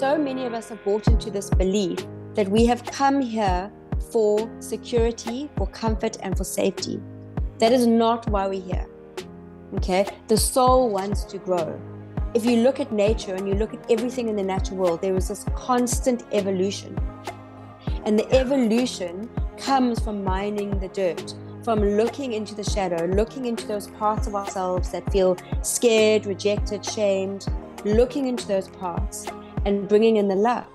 so many of us are bought into this belief that we have come here for security, for comfort, and for safety. That is not why we're here. Okay? The soul wants to grow. If you look at nature and you look at everything in the natural world, there is this constant evolution. And the evolution comes from mining the dirt, from looking into the shadow, looking into those parts of ourselves that feel scared, rejected, shamed, looking into those parts and bringing in the love.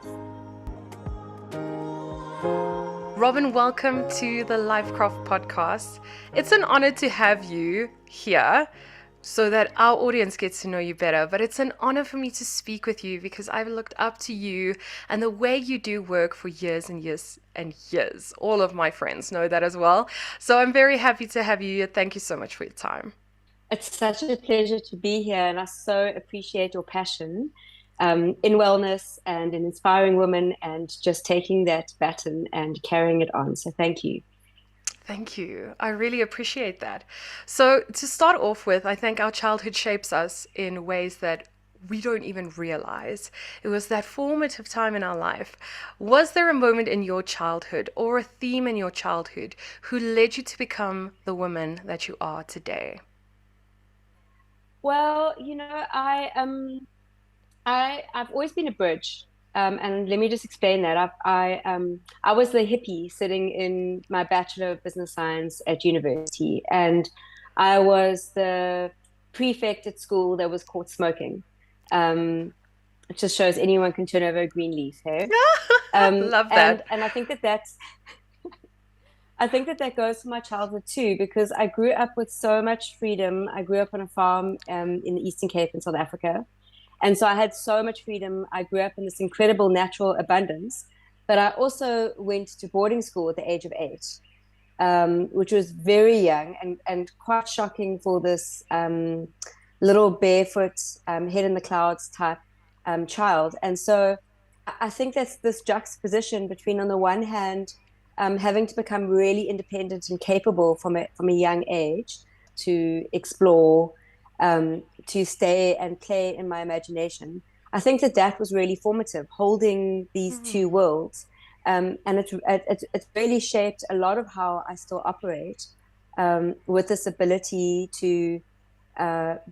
Robyn, welcome to the Lifecraft podcast. It's an honor to have you here so that our audience gets to know you better. But it's an honor for me to speak with you because I've looked up to you and the way you do work for years and years and years. All of my friends know that as well. So I'm very happy to have you here. Thank you so much for your time. It's such a pleasure to be here, and I so appreciate your passion in wellness and in inspiring women and just taking that baton and carrying it on. So thank you. Thank you. I really appreciate that. So to start off with, I think our childhood shapes us in ways that we don't even realize. It was that formative time in our life. Was there a moment in your childhood or a theme in your childhood who led you to become the woman that you are today? Well, I've always been a bridge, and let me just explain that. I was the hippie sitting in my Bachelor of Business Science at university, and I was the prefect at school that was caught smoking. It just shows anyone can turn over a green leaf, hey? Love that. And I think that goes to my childhood too, because I grew up with so much freedom. I grew up on a farm in the Eastern Cape in South Africa. And so I had so much freedom. I grew up in this incredible natural abundance. But I also went to boarding school at the age of 8, which was very young and quite shocking for this little barefoot, head in the clouds type child. And so I think that's this juxtaposition between, on the one hand, having to become really independent and capable from a young age to explore, to stay and play in my imagination. I think that was really formative, holding these two worlds. And it's really shaped a lot of how I still operate, with this ability to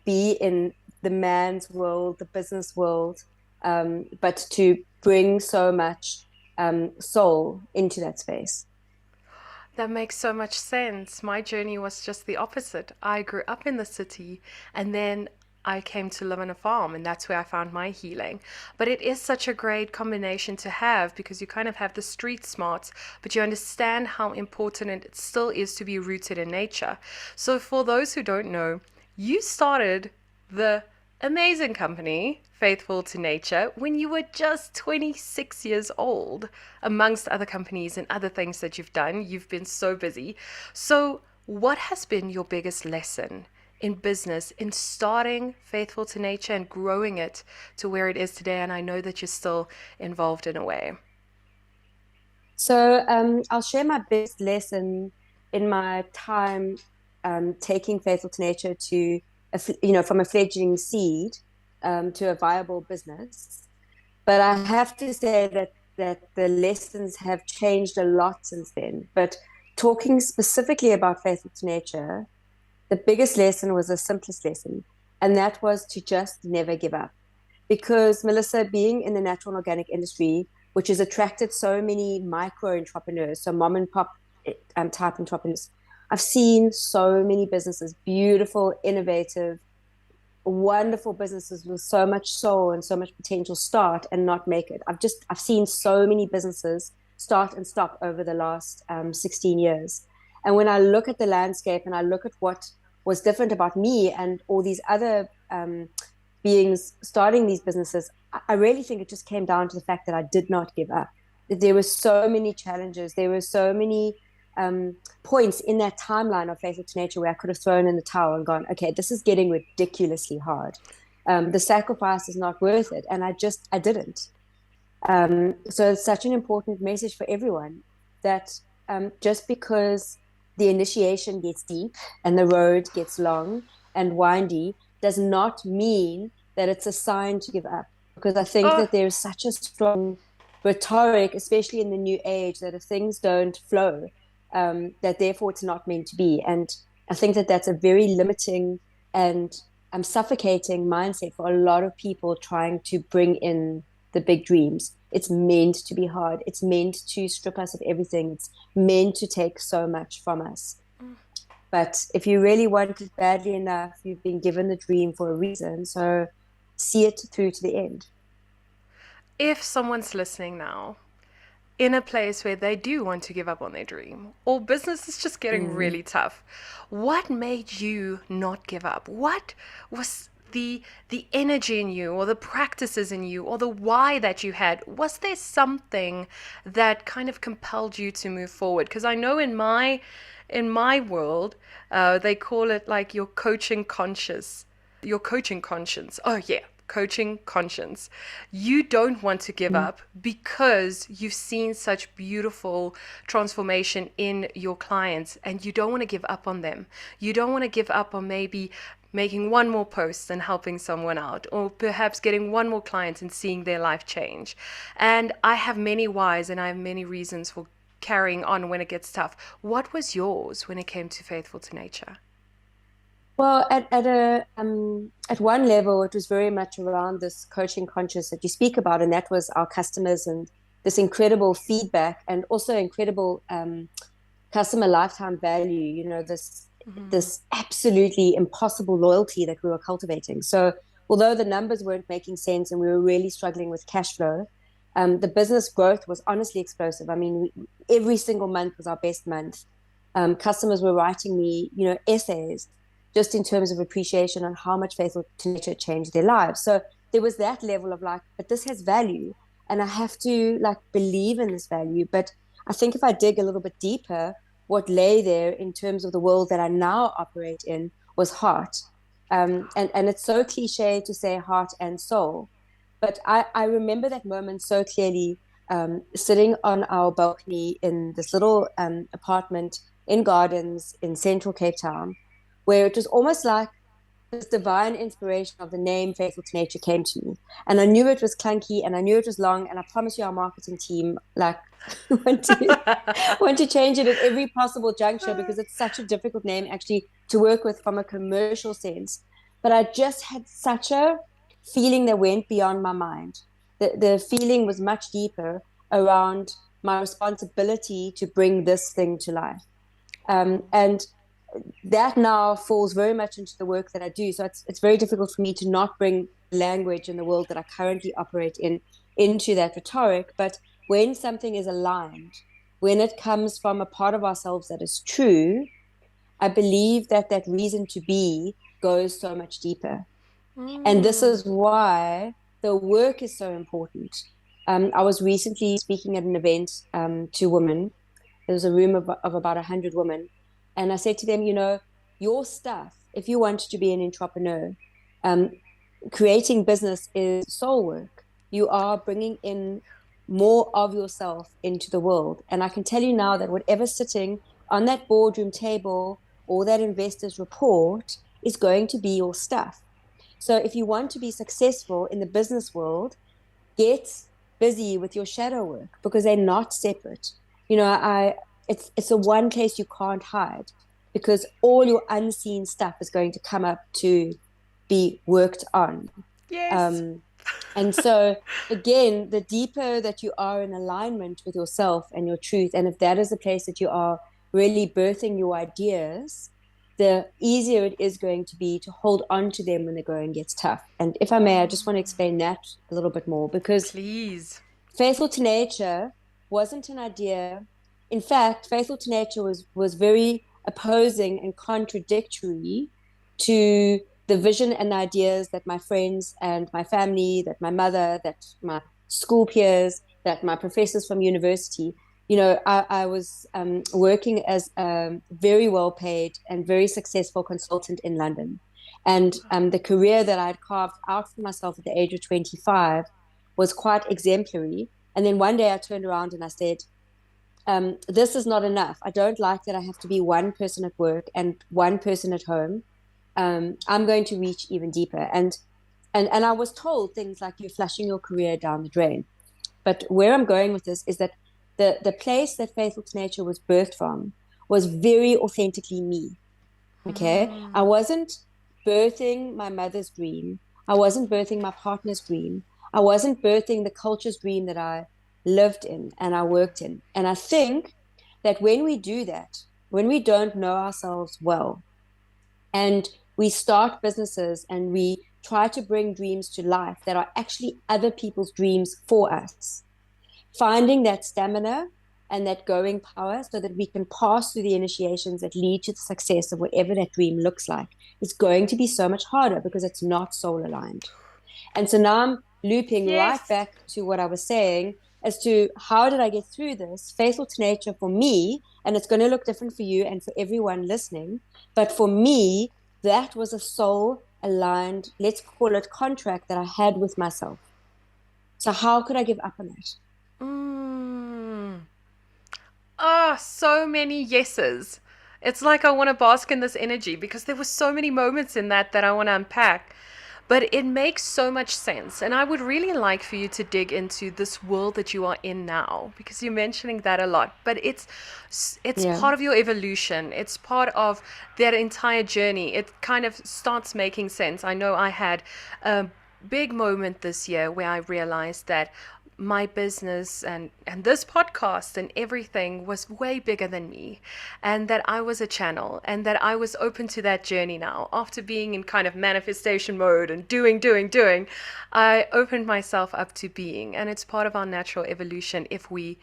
be in the man's world, the business world, but to bring so much soul into that space. That makes so much sense. My journey was just the opposite. I grew up in the city and then I came to live on a farm, and that's where I found my healing. But it is such a great combination to have because you kind of have the street smarts, but you understand how important it still is to be rooted in nature. So for those who don't know, you started the amazing company, Faithful to Nature, when you were just 26 years old. Amongst other companies and other things that you've done, you've been so busy. So what has been your biggest lesson in business in starting Faithful to Nature and growing it to where it is today? And I know that you're still involved in a way. So I'll share my best lesson in my time taking Faithful to Nature to from a fledgling seed to a viable business. But I have to say that the lessons have changed a lot since then. But talking specifically about Faithful to Nature, the biggest lesson was the simplest lesson, and that was to just never give up. Because, Melissa, being in the natural and organic industry, which has attracted so many micro entrepreneurs, so mom and pop type entrepreneurs, I've seen so many businesses, beautiful, innovative, wonderful businesses with so much soul and so much potential start and not make it. I've seen so many businesses start and stop over the last 16 years. And when I look at the landscape and I look at what was different about me and all these other beings starting these businesses, I really think it just came down to the fact that I did not give up. There were so many challenges. There were so many points in that timeline of Faithful to Nature where I could have thrown in the towel and gone, okay, this is getting ridiculously hard. The sacrifice is not worth it. And I didn't. So it's such an important message for everyone that just because the initiation gets deep and the road gets long and windy does not mean that it's a sign to give up. because I think Oh, that there is such a strong rhetoric, especially in the new age, that if things don't flow, that therefore it's not meant to be. And I think that that's a very limiting and suffocating mindset for a lot of people trying to bring in the big dreams. It's meant to be hard. It's meant to strip us of everything. It's meant to take so much from us. But if you really want it badly enough, you've been given the dream for a reason. So see it through to the end. if someone's listening now in a place where they do want to give up on their dream or business is just getting Mm. really tough, what made you not give up? What was the energy in you or the practices in you or the why that you had? Was there something that kind of compelled you to move forward? Because I know in my world, they call it like your coaching conscience. Oh, yeah, coaching conscience. You don't want to give up because you've seen such beautiful transformation in your clients and you don't want to give up on them. You don't want to give up on maybe making one more post and helping someone out, or perhaps getting one more client and seeing their life change. And I have many whys and I have many reasons for carrying on when it gets tough. What was yours when it came to Faithful to Nature? Well, at one level, it was very much around this coaching conscious that you speak about, and that was our customers and this incredible feedback and also incredible customer lifetime value. You know, this absolutely impossible loyalty that we were cultivating. So, although the numbers weren't making sense and we were really struggling with cash flow, the business growth was honestly explosive. I mean, every single month was our best month. Customers were writing me, essays just in terms of appreciation on how much Faithful to Nature changed their lives. So there was that level of like, but this has value, and I have to like believe in this value. But I think if I dig a little bit deeper, what lay there in terms of the world that I now operate in was heart. And it's so cliche to say heart and soul, but I remember that moment so clearly, sitting on our balcony in this little apartment in Gardens in central Cape Town, where it was almost like this divine inspiration of the name Faithful to Nature came to me. And I knew it was clunky and I knew it was long. And I promise you, our marketing team like want to want to change it at every possible juncture because it's such a difficult name actually to work with from a commercial sense. But I just had such a feeling that went beyond my mind. The feeling was much deeper around my responsibility to bring this thing to life. And that now falls very much into the work that I do. So it's very difficult for me to not bring language in the world that I currently operate in into that rhetoric. But when something is aligned, when it comes from a part of ourselves that is true, I believe that that reason to be goes so much deeper. And this Mm. is why the work is so important. I was recently speaking at an event to women. There was a room of about 100 women. And I said to them, your stuff, if you want to be an entrepreneur, um, creating business is soul work. You are bringing in more of yourself into the world. And I can tell you now that whatever's sitting on that boardroom table or that investor's report is going to be your stuff. So if you want to be successful in the business world, get busy with your shadow work because they're not separate. It's a one place you can't hide because all your unseen stuff is going to come up to be worked on. Yes. Um, and so, again, the deeper that you are in alignment with yourself and your truth, and if that is the place that you are really birthing your ideas, the easier it is going to be to hold on to them when the going gets tough. And if I may, I just want to explain that a little bit more because Please. Faithful to Nature wasn't an idea. In fact, Faithful to Nature was very opposing and contradictory to the vision and ideas that my friends and my family, that my mother, that my school peers, that my professors from university. I was working as a very well paid and very successful consultant in London. And the career that I had carved out for myself at the age of 25 was quite exemplary. And then one day I turned around and I said, this is not enough. I don't like that I have to be one person at work and one person at home. I'm going to reach even deeper. And And I was told things like you're flushing your career down the drain. But where I'm going with this is that the place that Faithful to Nature was birthed from was very authentically me. Okay. I Mm. wasn't birthing my mother's dream. I wasn't birthing my partner's dream. I wasn't birthing the culture's dream that I lived in and I worked in. And I think that when we do that, when we don't know ourselves well, and we start businesses and we try to bring dreams to life that are actually other people's dreams for us, finding that stamina and that going power so that we can pass through the initiations that lead to the success of whatever that dream looks like is going to be so much harder because it's not soul aligned. And so now I'm looping right Yes. back to what I was saying as to how did I get through this? Faithful to nature for me, and it's going to look different for you and for everyone listening. But for me, that was a soul aligned, let's call it contract that I had with myself. So how could I give up on it? Mm. Ah, so many yeses. It's like I want to bask in this energy because there were so many moments in that that I want to unpack. But it makes so much sense. And I would really like for you to dig into this world that you are in now because you're mentioning that a lot. But it's Yeah. part of your evolution. It's part of that entire journey. It kind of starts making sense. I know I had a big moment this year where I realized that my business and this podcast and everything was way bigger than me, and that I was a channel and that I was open to that journey now. After being in kind of manifestation mode and doing, I opened myself up to being, and it's part of our natural evolution if we,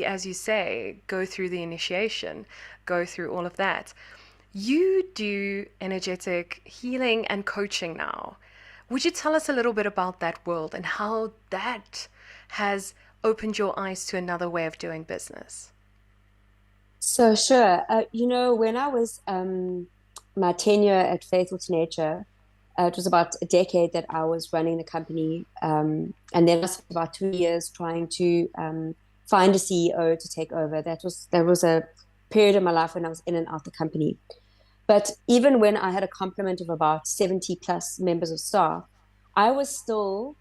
as you say, go through the initiation, go through all of that. You do energetic healing and coaching now. Would you tell us a little bit about that world and how that has opened your eyes to another way of doing business? So sure. When I was my tenure at Faithful to Nature, it was about a decade that I was running the company, and then I spent about 2 years trying to find a CEO to take over. That was a period of my life when I was in and out the company. But even when I had a complement of about 70 plus members of staff, I was still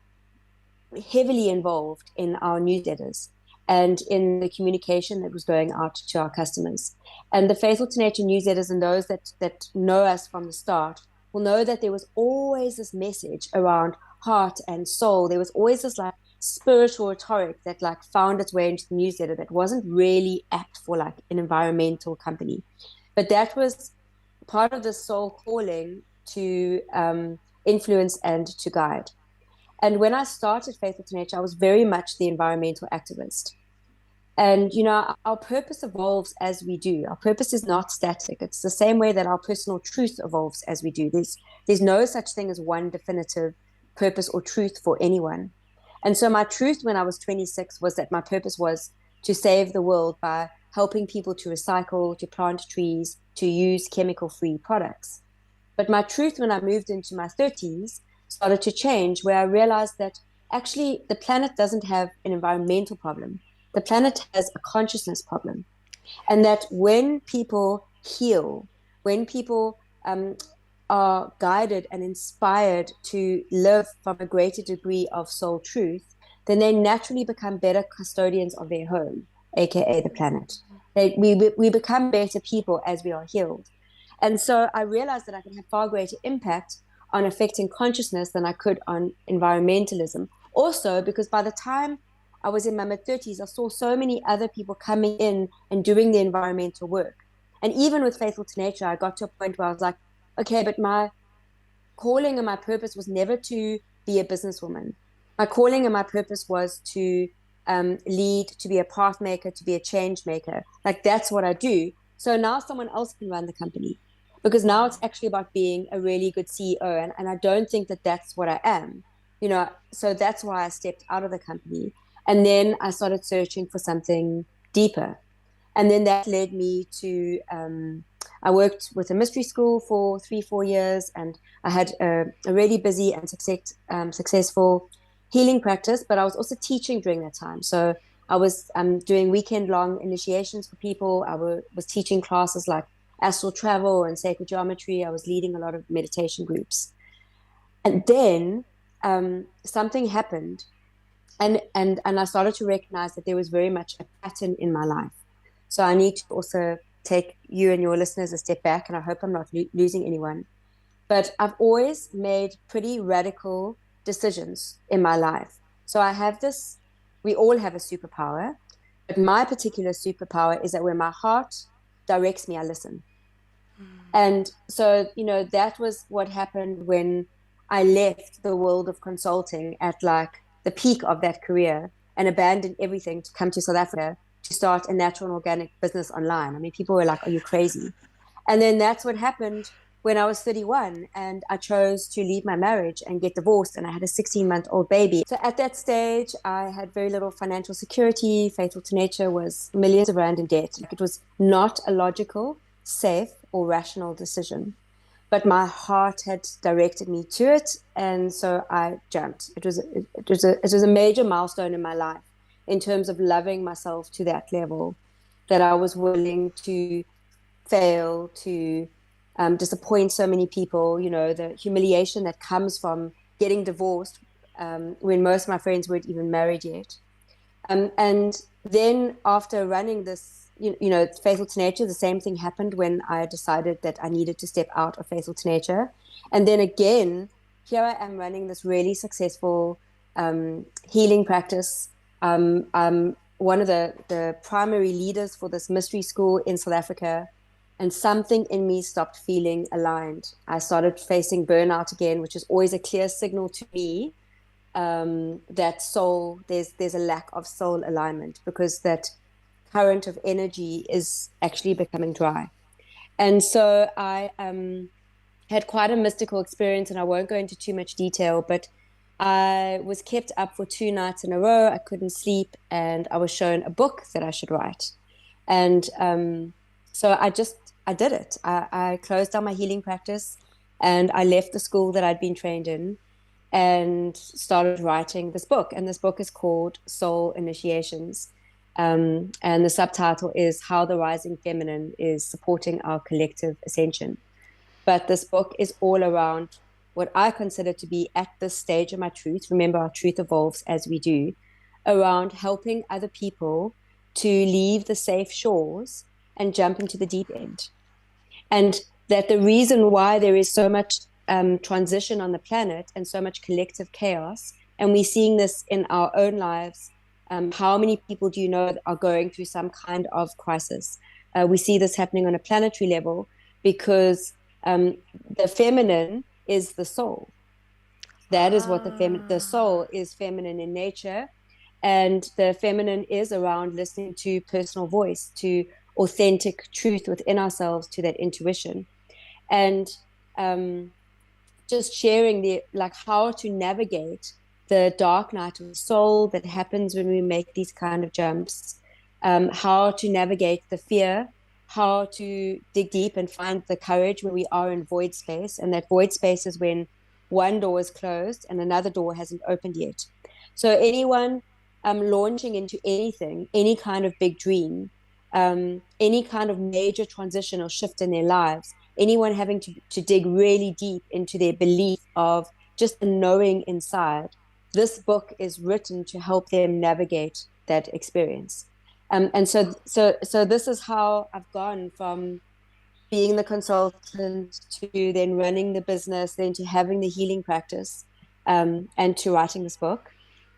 heavily involved in our newsletters and in the communication that was going out to our customers. And the Faithful to Nature newsletters, and those that know us from the start will know that there was always this message around heart and soul. There was always this like spiritual rhetoric that like found its way into the newsletter that wasn't really apt for like an environmental company. But that was part of the soul calling to influence and to guide. And when I started Faithful to Nature, I was very much the environmental activist. And, our purpose evolves as we do. Our purpose is not static. It's the same way that our personal truth evolves as we do. There's no such thing as one definitive purpose or truth for anyone. And so my truth when I was 26 was that my purpose was to save the world by helping people to recycle, to plant trees, to use chemical-free products. But my truth when I moved into my 30s started to change, where I realized that actually the planet doesn't have an environmental problem. The planet has a consciousness problem. And that when people heal, when people are guided and inspired to live from a greater degree of soul truth, then they naturally become better custodians of their home, aka the planet. We become better people as we are healed. And so I realized that I could have far greater impact on affecting consciousness than I could on environmentalism. Also, because by the time I was in my mid 30s, I saw so many other people coming in and doing the environmental work. And even with Faithful to Nature, I got to a point where I was like, okay, but my calling and my purpose was never to be a businesswoman. My calling and my purpose was to lead, to be a path maker, to be a change maker. Like that's what I do. So now someone else can run the company because now it's actually about being a really good CEO. And I don't think that that's what I am, so that's why I stepped out of the company. And then I started searching for something deeper. And then that led me to I worked with a mystery school for 3 4 years, and I had a really busy and successful healing practice, but I was also teaching during that time. So I was doing weekend long initiations for people. Was teaching classes like astral travel and sacred geometry. I was leading a lot of meditation groups. And then something happened, and I started to recognize that there was very much a pattern in my life. So I need to also take you and your listeners a step back, and I hope I'm not losing anyone. But I've always made pretty radical decisions in my life. So I have this, we all have a superpower, but my particular superpower is that when my heart directs me, I listen. And so, that was what happened when I left the world of consulting at like the peak of that career and abandoned everything to come to South Africa to start a natural and organic business online. I mean, people were like, "Are you crazy?" And then that's what happened when I was 31 and I chose to leave my marriage and get divorced. And I had a 16-month-old baby. So at that stage, I had very little financial security. Faithful to Nature was millions of rand in debt. Like, it was not a logical, safe, or rational decision. But my heart had directed me to it. And so I jumped. It was a major milestone in my life in terms of loving myself to that level, that I was willing to fail, to disappoint so many people, the humiliation that comes from getting divorced when most of my friends weren't even married yet. And then after running this, Faithful to Nature, the same thing happened when I decided that I needed to step out of Faithful to Nature. And then again, here I am running this really successful healing practice. I'm one of the primary leaders for this mystery school in South Africa. And something in me stopped feeling aligned. I started facing burnout again, which is always a clear signal to me that there's a lack of soul alignment, because that current of energy is actually becoming dry. And so I had quite a mystical experience, and I won't go into too much detail, but I was kept up for 2 nights in a row. I couldn't sleep, and I was shown a book that I should write. And so I did it. I closed down my healing practice, and I left the school that I'd been trained in and started writing this book. And this book is called Soul Initiations. And the subtitle is How the Rising Feminine is Supporting Our Collective Ascension. But this book is all around what I consider to be, at this stage of my truth, remember, our truth evolves as we do, around helping other people to leave the safe shores and jump into the deep end. And that the reason why there is so much transition on the planet and so much collective chaos, and we're seeing this in our own lives. How many people do you know are going through some kind of crisis? We see this happening on a planetary level because the feminine is the soul. That is what the soul is, feminine in nature. And the feminine is around listening to personal voice, to authentic truth within ourselves, to that intuition. And just sharing how to navigate the dark night of the soul that happens when we make these kind of jumps, how to navigate the fear, how to dig deep and find the courage where we are in void space. And that void space is when one door is closed and another door hasn't opened yet. So anyone launching into anything, any kind of big dream, any kind of major transition or shift in their lives, anyone having to dig really deep into their belief of just knowing inside, this book is written to help them navigate that experience. And so this is how I've gone from being the consultant to then running the business, then to having the healing practice, and to writing this book.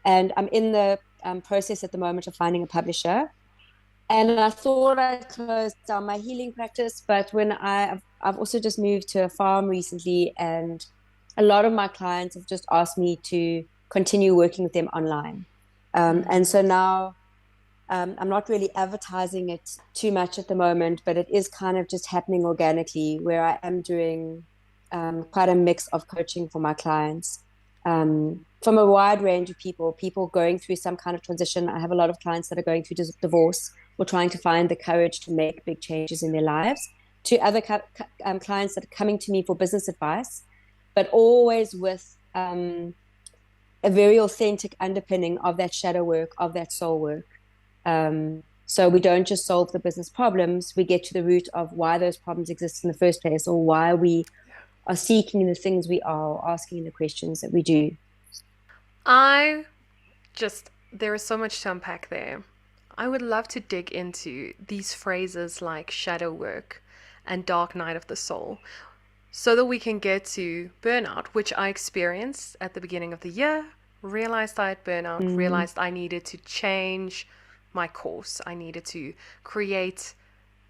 And I'm in the process at the moment of finding a publisher. And I thought I'd closed down my healing practice, but when I've also just moved to a farm recently, and a lot of my clients have just asked me to continue working with them online. And so now I'm not really advertising it too much at the moment, but it is kind of just happening organically, where I am doing quite a mix of coaching for my clients, from a wide range of people going through some kind of transition. I have a lot of clients that are going through divorce or trying to find the courage to make big changes in their lives, to other clients that are coming to me for business advice, but always with a very authentic underpinning of that shadow work, of that soul work. So we don't just solve the business problems, we get to the root of why those problems exist in the first place, or why we are seeking the things we are, or asking the questions that we do. I there is so much to unpack there. I would love to dig into these phrases like shadow work and dark night of the soul so that we can get to burnout, which I experienced at the beginning of the year. Realized I had burnout, Mm. realized I needed to change my course. I needed to create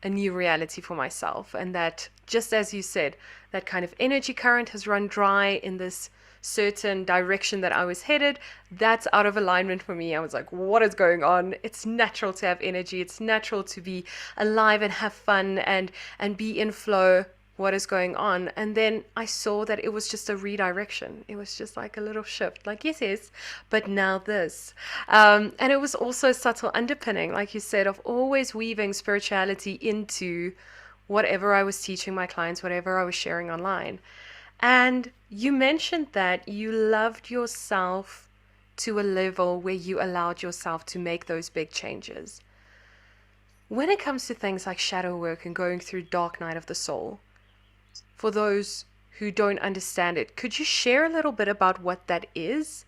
a new reality for myself. And that, just as you said, that kind of energy current has run dry in this certain direction that I was headed. That's out of alignment for me. I was like, what is going on? It's natural to have energy. It's natural to be alive and have fun and be in flow. What is going on? And then I saw that it was just a redirection. It was just like a little shift, like, yes, but now this. And it was also subtle underpinning, like you said, of always weaving spirituality into whatever I was teaching my clients, whatever I was sharing online. And you mentioned that you loved yourself to a level where you allowed yourself to make those big changes. When it comes to things like shadow work and going through dark night of the soul, for those who don't understand it, could you share a little bit about what that is?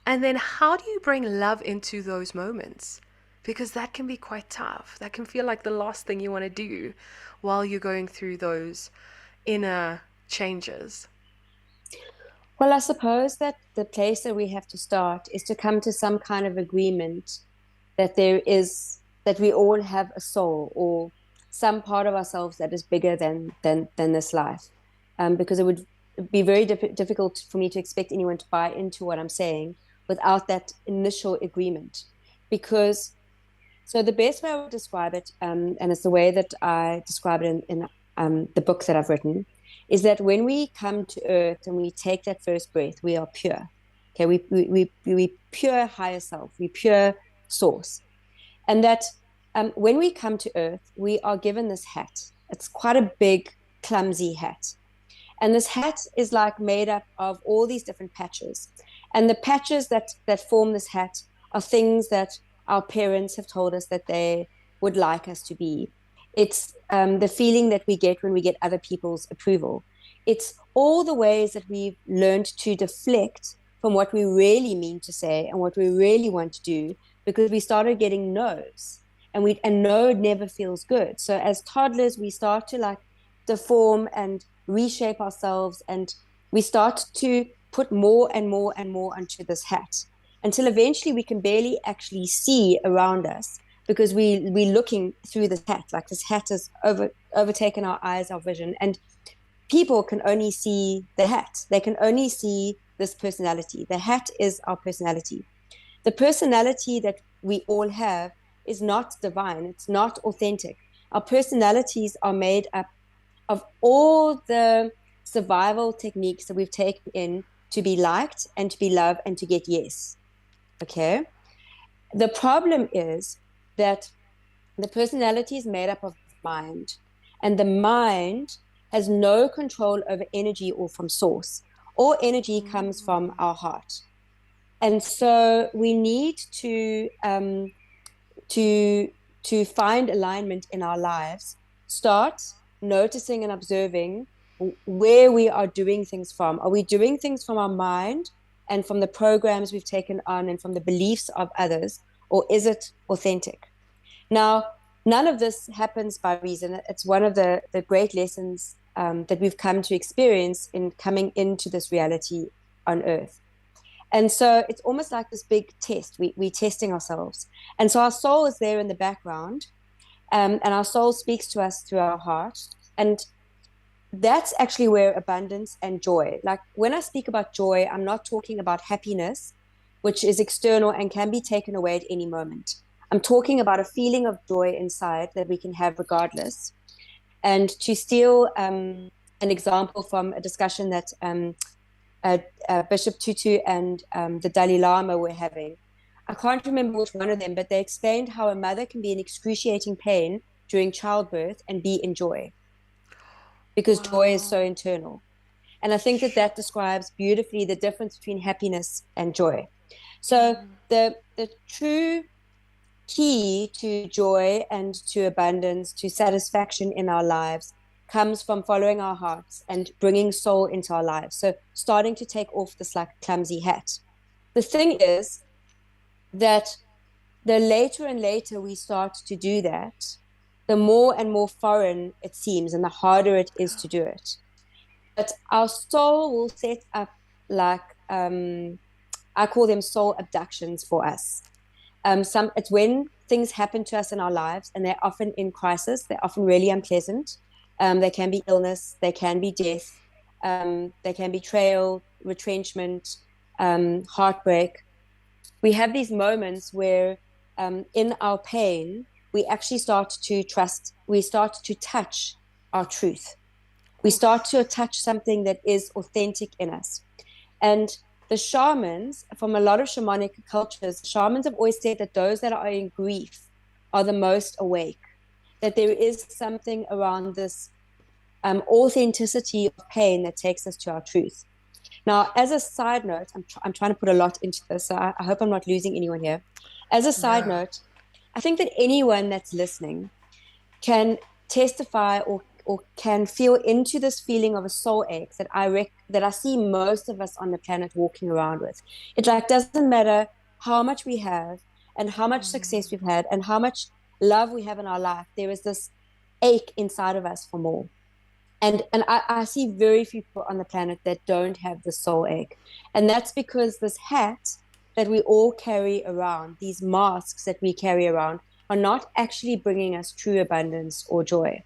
And then how do you bring love into those moments? Because that can be quite tough. That can feel like the last thing you want to do while you're going through those inner changes. Well, I suppose that the place that we have to start is to come to some kind of agreement that that we all have a soul, or some part of ourselves that is bigger than this life. Because it would be very difficult for me to expect anyone to buy into what I'm saying without that initial agreement. Because so the best way I would describe it, and it's the way that I describe it in the book that I've written, is that when we come to earth and we take that first breath, we are pure. Okay, we pure higher self, we pure source. And that when we come to earth, we are given this hat. It's quite a big, clumsy hat. And this hat is like made up of all these different patches. And the patches that form this hat are things that our parents have told us that they would like us to be. It's the feeling that we get when we get other people's approval. It's all the ways that we've learned to deflect from what we really mean to say and what we really want to do, because we started getting no's, and no never feels good. So as toddlers, we start to like deform and reshape ourselves, and we start to put more and more and more onto this hat until eventually we can barely actually see around us, because we're looking through this hat, like this hat has overtaken our eyes, our vision, and people can only see the hat. They can only see this personality. The hat is our personality. The personality that we all have is not divine. It's not authentic. Our personalities are made up of all the survival techniques that we've taken in to be liked and to be loved and to get yes. Okay. The problem is that the personality is made up of mind, and the mind has no control over energy or from source. All energy comes from our heart. And so we need to to find alignment in our lives, start noticing and observing where we are doing things from. Are we doing things from our mind and from the programs we've taken on and from the beliefs of others, or is it authentic? Now, none of this happens by reason. It's one of the great lessons that we've come to experience in coming into this reality on earth. And so it's almost like this big test. We're testing ourselves. And so our soul is there in the background, and our soul speaks to us through our heart. And that's actually where abundance and joy, like when I speak about joy, I'm not talking about happiness, which is external and can be taken away at any moment. I'm talking about a feeling of joy inside that we can have regardless. And to steal an example from a discussion that Bishop Tutu and the Dalai Lama were having. I can't remember which one of them, but they explained how a mother can be in excruciating pain during childbirth and be in joy, because joy is so Wow. internal. And I think that that describes beautifully the difference between happiness and joy. So the true key to joy and to abundance, to satisfaction in our lives, comes from following our hearts and bringing soul into our lives. So starting to take off this like clumsy hat. The thing is that the later and later we start to do that, the more and more foreign it seems and the harder it is to do it. But our soul will set up like, I call them soul abductions for us. It's when things happen to us in our lives and they're often in crisis, they're often really unpleasant. They can be illness, they can be death, they can be betrayal, retrenchment, heartbreak. We have these moments where in our pain, we actually start to trust, we start to touch our truth. We start to touch something that is authentic in us. And the shamans, from a lot of shamanic cultures, shamans have always said that those that are in grief are the most awake, that there is something around this authenticity of pain that takes us to our truth. Now, as a side note, I'm trying to put a lot into this, so I hope I'm not losing anyone here. As a side note, I think that anyone that's listening can testify or can feel into this feeling of a soul ache that I see most of us on the planet walking around with. It like doesn't matter how much we have and how much success we've had and how much love we have in our life. There is this ache inside of us for more. And I see very few people on the planet that don't have the soul ache. And that's because this hat that we all carry around, these masks that we carry around, are not actually bringing us true abundance or joy.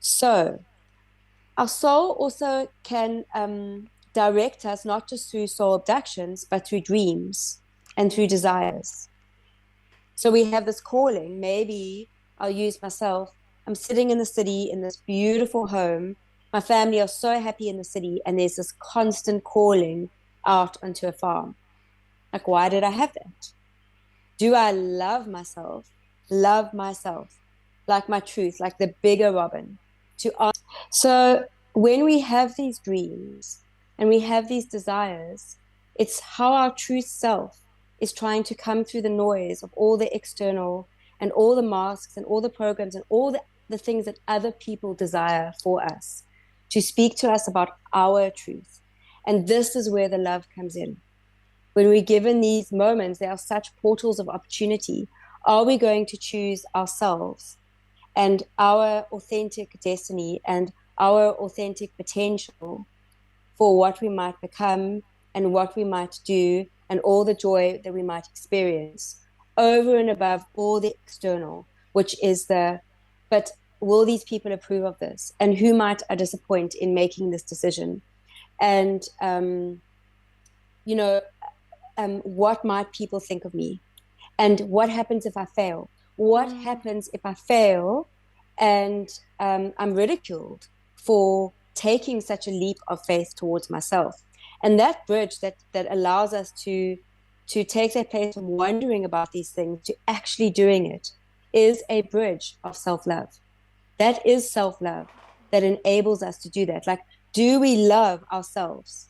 So our soul also can direct us not just through soul abductions, but through dreams and through desires. So we have this calling. Maybe I'll use myself. I'm sitting in the city in this beautiful home. My family are so happy in the city, and there's this constant calling out onto a farm. Like, why did I have that? Do I love myself? Love myself, like my truth, like the bigger Robyn. So when we have these dreams and we have these desires, it's how our true self is trying to come through the noise of all the external and all the masks and all the programs and all the things that other people desire for us, to speak to us about our truth. And this is where the love comes in. When we're given these moments, they are such portals of opportunity. Are we going to choose ourselves and our authentic destiny and our authentic potential for what we might become and what we might do and all the joy that we might experience over and above all the external, which is but will these people approve of this? And who might I disappoint in making this decision? And, what might people think of me? And what happens if I fail? What happens if I fail and I'm ridiculed for taking such a leap of faith towards myself? And that bridge that allows us to take that place from wondering about these things to actually doing it is a bridge of self-love. That is self-love that enables us to do that. Like, do we love ourselves?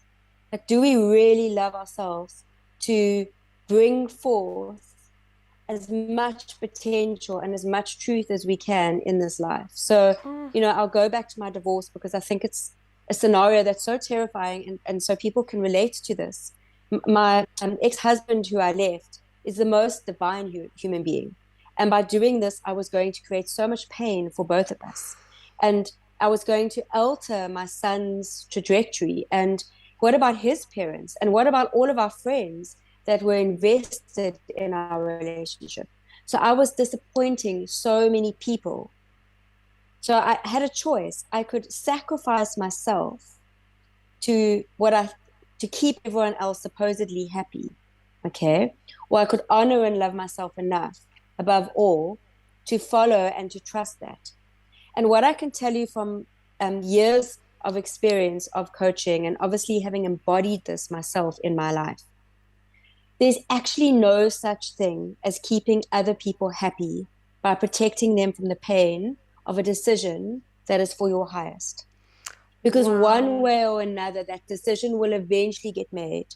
Like, do we really love ourselves to bring forth as much potential and as much truth as we can in this life? So, I'll go back to my divorce because I think it's a scenario that's so terrifying and so people can relate to this. My ex-husband who I left is the most divine human being. And by doing this, I was going to create so much pain for both of us. And I was going to alter my son's trajectory. And what about his parents? And what about all of our friends that were invested in our relationship? So I was disappointing so many people. So I had a choice. I could sacrifice myself to keep everyone else supposedly happy, okay? Or I could honor and love myself enough, above all, to follow and to trust that. And what I can tell you from years of experience of coaching and obviously having embodied this myself in my life, there's actually no such thing as keeping other people happy by protecting them from the pain of a decision that is for your highest. Because one way or another, that decision will eventually get made.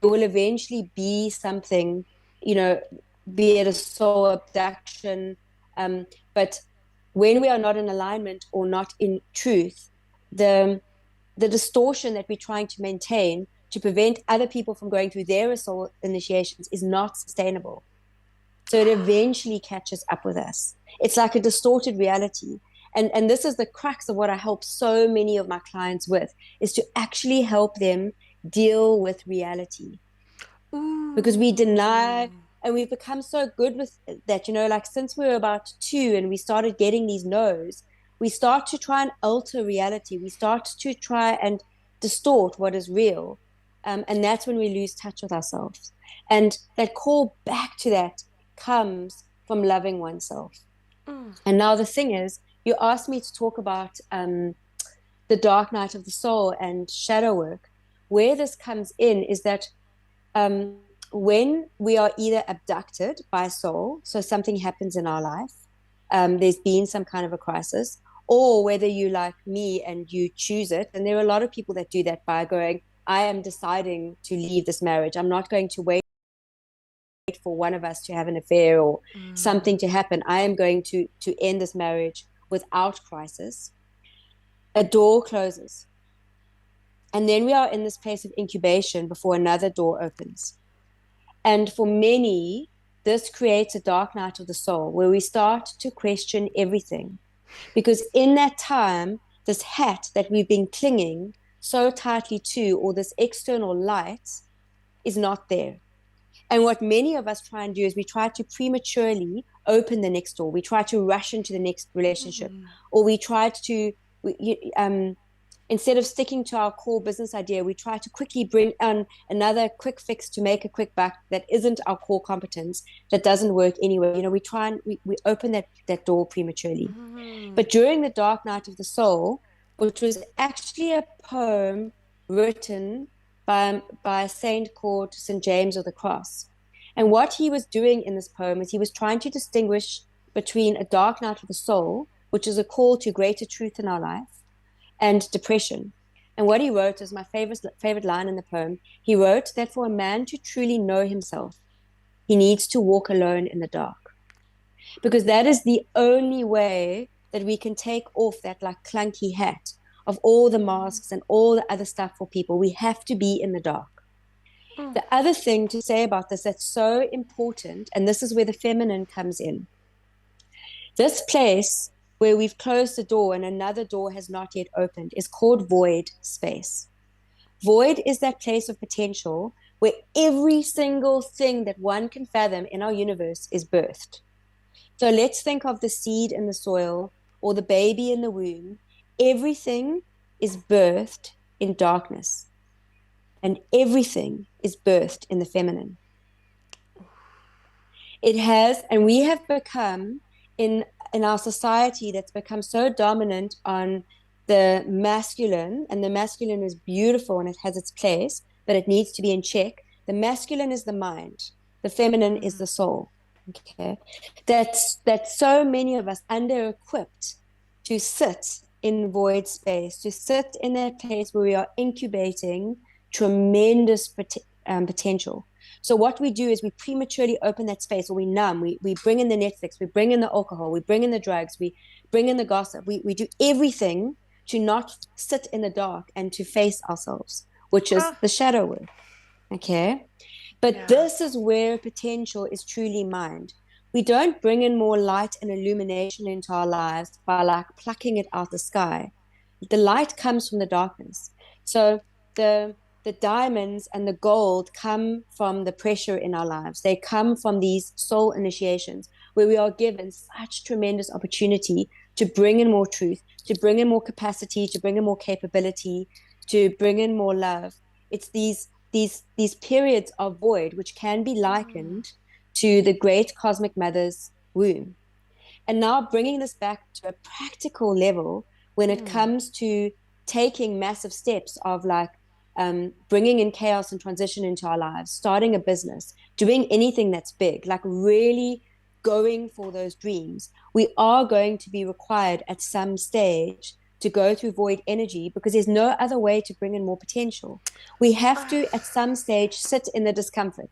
It will eventually be something, be it a soul abduction. But when we are not in alignment or not in truth, the the distortion that we're trying to maintain to prevent other people from going through their soul initiations is not sustainable. So it eventually catches up with us. It's like a distorted reality. And this is the crux of what I help so many of my clients with, is to actually help them deal with reality. Because we deny, Ooh. and we've become so good with that, like since we were about 2 and we started getting these no's, we start to try and alter reality. We start to try and distort what is real. And that's when we lose touch with ourselves. And that call back to that comes from loving oneself. Mm. And now the thing is, you asked me to talk about the dark night of the soul and shadow work. Where this comes in is that um, when we are either abducted by soul, so something happens in our life, there's been some kind of a crisis, or whether you like me and you choose it. And there are a lot of people that do that by going, I am deciding to leave this marriage. I'm not going to wait for one of us to have an affair or something to happen. I am going to end this marriage without crisis. A door closes. And then we are in this place of incubation before another door opens. And for many, this creates a dark night of the soul where we start to question everything. Because in that time, this hat that we've been clinging so tightly to, or this external light, is not there. And what many of us try and do is we try to prematurely open the next door. We try to rush into the next relationship, or we try to, instead of sticking to our core business idea, we try to quickly bring on another quick fix to make a quick buck that isn't our core competence, that doesn't work anyway. We try and we open that door prematurely. But during the dark night of the soul, which was actually a poem written by a saint called St. James of the Cross. And what he was doing in this poem is he was trying to distinguish between a dark night of the soul, which is a call to greater truth in our life, and depression. And what he wrote is my favorite line in the poem. He wrote that for a man to truly know himself, he needs to walk alone in the dark, because that is the only way that we can take off that like clunky hat of all the masks and all the other stuff for people. We have to be in the dark. The other thing to say about this that's so important, and this is where the feminine comes in, this place where we've closed the door and another door has not yet opened is called void space. Void is that place of potential where every single thing that one can fathom in our universe is birthed. So let's think of the seed in the soil or the baby in the womb. Everything is birthed in darkness, and everything is birthed in the feminine. It has, and we have become in our society that's become so dominant on the masculine, and the masculine is beautiful and it has its place, but it needs to be in check. The masculine is the mind, the feminine is the soul. Okay, that's so many of us under equipped to sit in void space, to sit in that place where we are incubating tremendous potential. So what we do is we prematurely open that space, or we numb, we bring in the Netflix, we bring in the alcohol, we bring in the drugs, we bring in the gossip, we do everything to not sit in the dark and to face ourselves, which is Ah, the shadow work. Okay. But yeah. this is where potential is truly mined. We don't bring in more light and illumination into our lives by like plucking it out the sky. The light comes from the darkness. So the diamonds and the gold come from the pressure in our lives. They come from these soul initiations where we are given such tremendous opportunity to bring in more truth, to bring in more capacity, to bring in more capability, to bring in more love. It's these periods of void which can be likened to the great cosmic mother's womb. And now bringing this back to a practical level when it comes to taking massive steps of like bringing in chaos and transition into our lives, starting a business, doing anything that's big, like really going for those dreams, we are going to be required at some stage to go through void energy, because there's no other way to bring in more potential. We have to, at some stage, sit in the discomfort.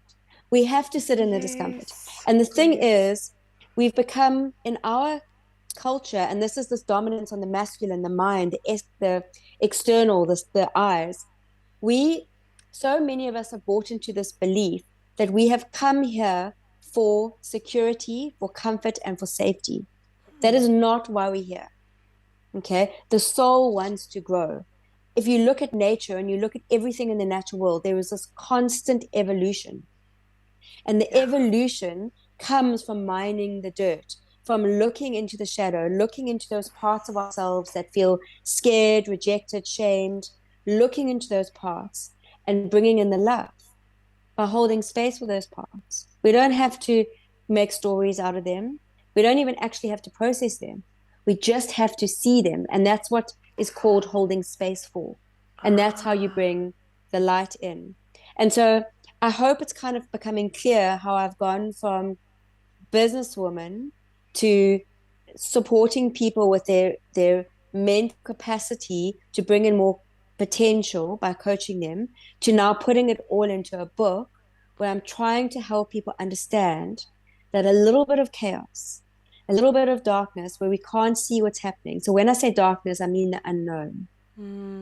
We have to sit in the discomfort. Yes. And the thing Yes. is, we've become in our culture, and this is this dominance on the masculine, the mind, the external, the eyes. We, so many of us have bought into this belief that we have come here for security, for comfort, and for safety. That is not why we're here. Okay. The soul wants to grow. If you look at nature and you look at everything in the natural world, there is this constant evolution. And the evolution comes from mining the dirt, from looking into the shadow, looking into those parts of ourselves that feel scared, rejected, shamed, looking into those parts and bringing in the love by holding space for those parts. We don't have to make stories out of them. We don't even actually have to process them. We just have to see them. And that's what is called holding space for. And that's how you bring the light in. And so I hope it's kind of becoming clear how I've gone from businesswoman to supporting people with their mental capacity to bring in more potential by coaching them, to now putting it all into a book where I'm trying to help people understand that a little bit of chaos, a little bit of darkness where we can't see what's happening. So when I say darkness, I mean the unknown.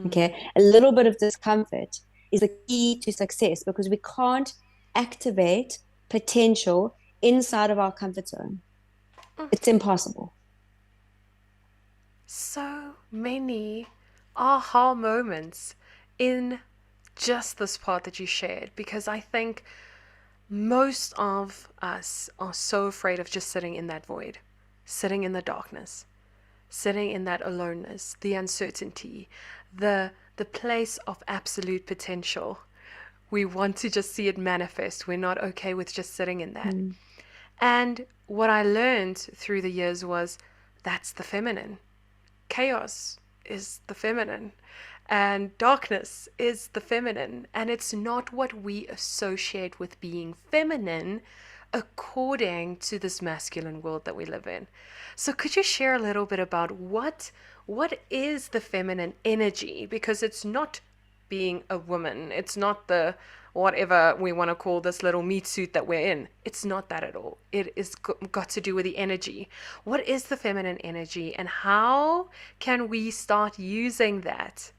Okay. A little bit of discomfort is the key to success, because we can't activate potential inside of our comfort zone. It's impossible. So many aha moments in just this part that you shared, because I think most of us are so afraid of just sitting in that void, sitting in the darkness, sitting in that aloneness, the uncertainty, the place of absolute potential. We want to just see it manifest. We're not okay with just sitting in that. And what I learned through the years was that's the feminine. Chaos is the feminine, and darkness is the feminine. And it's not what we associate with being feminine according to this masculine world that we live in. So could you share a little bit about what is the feminine energy? Because it's not being a woman. It's not the whatever we want to call this little meat suit that we're in. It's not that at all. It is got to do with the energy. What is the feminine energy, and how can we start using that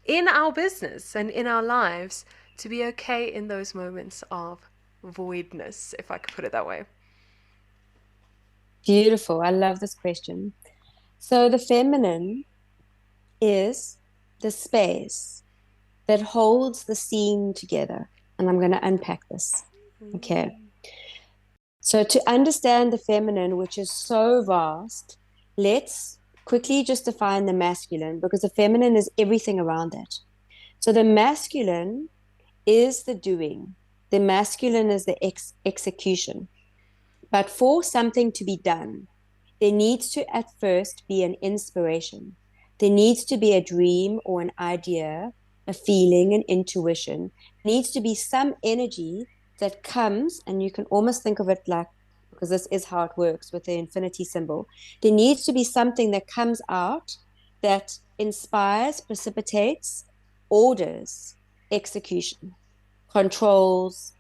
in our business and in our lives to be okay in those moments of voidness, if I could put it that way? Beautiful. I love this question. So the feminine is the space that holds the scene together. And I'm going to unpack this. Okay. So to understand the feminine, which is so vast, let's quickly just define the masculine, because the feminine is everything around that. So the masculine is the doing. The masculine is the execution. But for something to be done, there needs to at first be an inspiration. There needs to be a dream or an idea, a feeling, an intuition. There needs to be some energy that comes, and you can almost think of it like, because this is how it works with the infinity symbol, there needs to be something that comes out that inspires, precipitates, orders, execution, controls,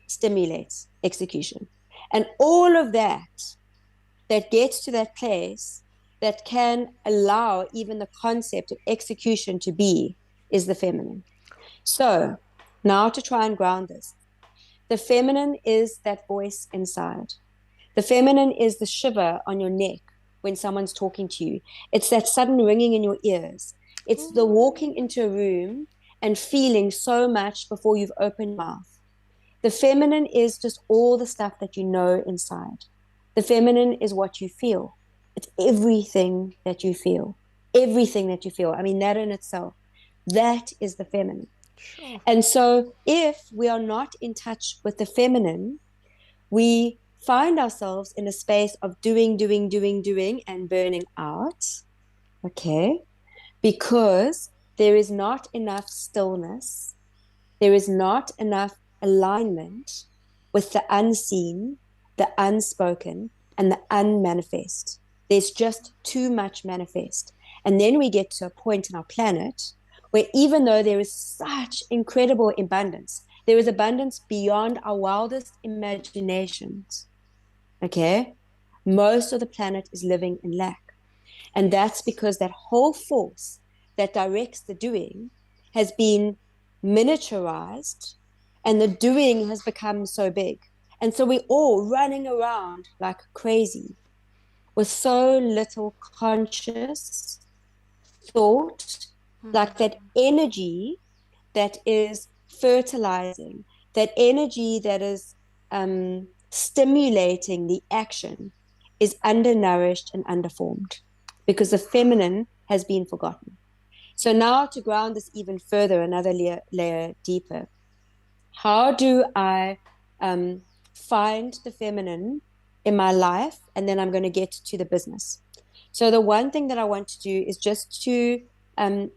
stimulates, execution. And all of that gets to that place that can allow even the concept of execution to be is the feminine. So now to try and ground this, the feminine is that voice inside. The feminine is the shiver on your neck when someone's talking to you. It's that sudden ringing in your ears. It's the walking into a room and feeling so much before you've opened your mouth. The feminine is just all the stuff that you know inside. The feminine is what you feel. It's everything that you feel. Everything that you feel. I mean, that in itself, that is the feminine. Sure. And so if we are not in touch with the feminine, we find ourselves in a space of doing, and burning out. Okay. Because there is not enough stillness. There is not enough alignment with the unseen, the unspoken, and the unmanifest. There's just too much manifest. And then we get to a point in our planet where even though there is such incredible abundance, there is abundance beyond our wildest imaginations. Okay? Most of the planet is living in lack. And that's Yes. because that whole force that directs the doing has been miniaturized, and the doing has become so big. And so we're all running around like crazy with so little conscious thought, like that energy that is fertilizing, that energy that is stimulating the action is undernourished and underformed because the feminine has been forgotten. So now to ground this even further, another layer deeper, how do I find the feminine in my life? And then I'm going to get to the business. So the one thing that I want to do is just to um,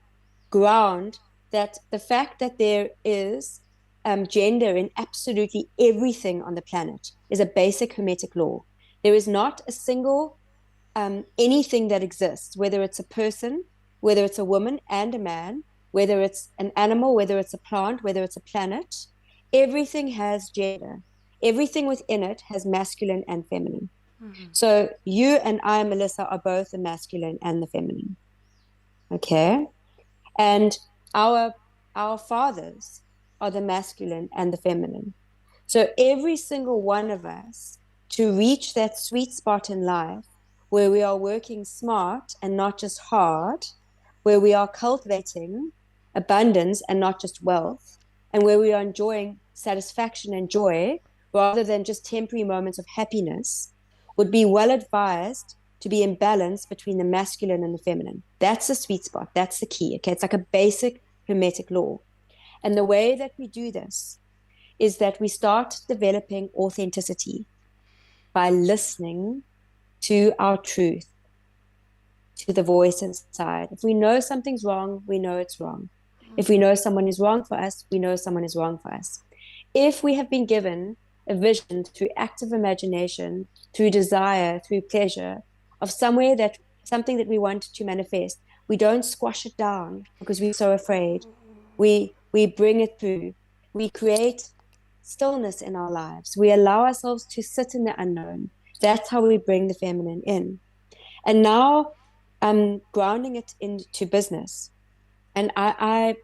ground that the fact that there is gender in absolutely everything on the planet is a basic hermetic law. There is not a single anything that exists, whether it's a person, whether it's a woman and a man, whether it's an animal, whether it's a plant, whether it's a planet, everything has gender. Everything within it has masculine and feminine. So you and I, Melissa, are both the masculine and the feminine. Okay. And our our fathers are the masculine and the feminine. So every single one of us, to reach that sweet spot in life where we are working smart and not just hard, where we are cultivating abundance and not just wealth, and where we are enjoying satisfaction and joy rather than just temporary moments of happiness, would be well advised to be in balance between the masculine and the feminine. That's the sweet spot. That's the key. Okay. It's like a basic hermetic law. And the way that we do this is that we start developing authenticity by listening to our truth, to the voice inside. If we know something's wrong, we know it's wrong. If we know someone is wrong for us, we know someone is wrong for us. If we have been given a vision through active imagination, through desire, through pleasure of something that we want to manifest, we don't squash it down because we're so afraid. We bring it through. We create stillness in our lives. We allow ourselves to sit in the unknown. That's how we bring the feminine in. And now I'm grounding it into business. And I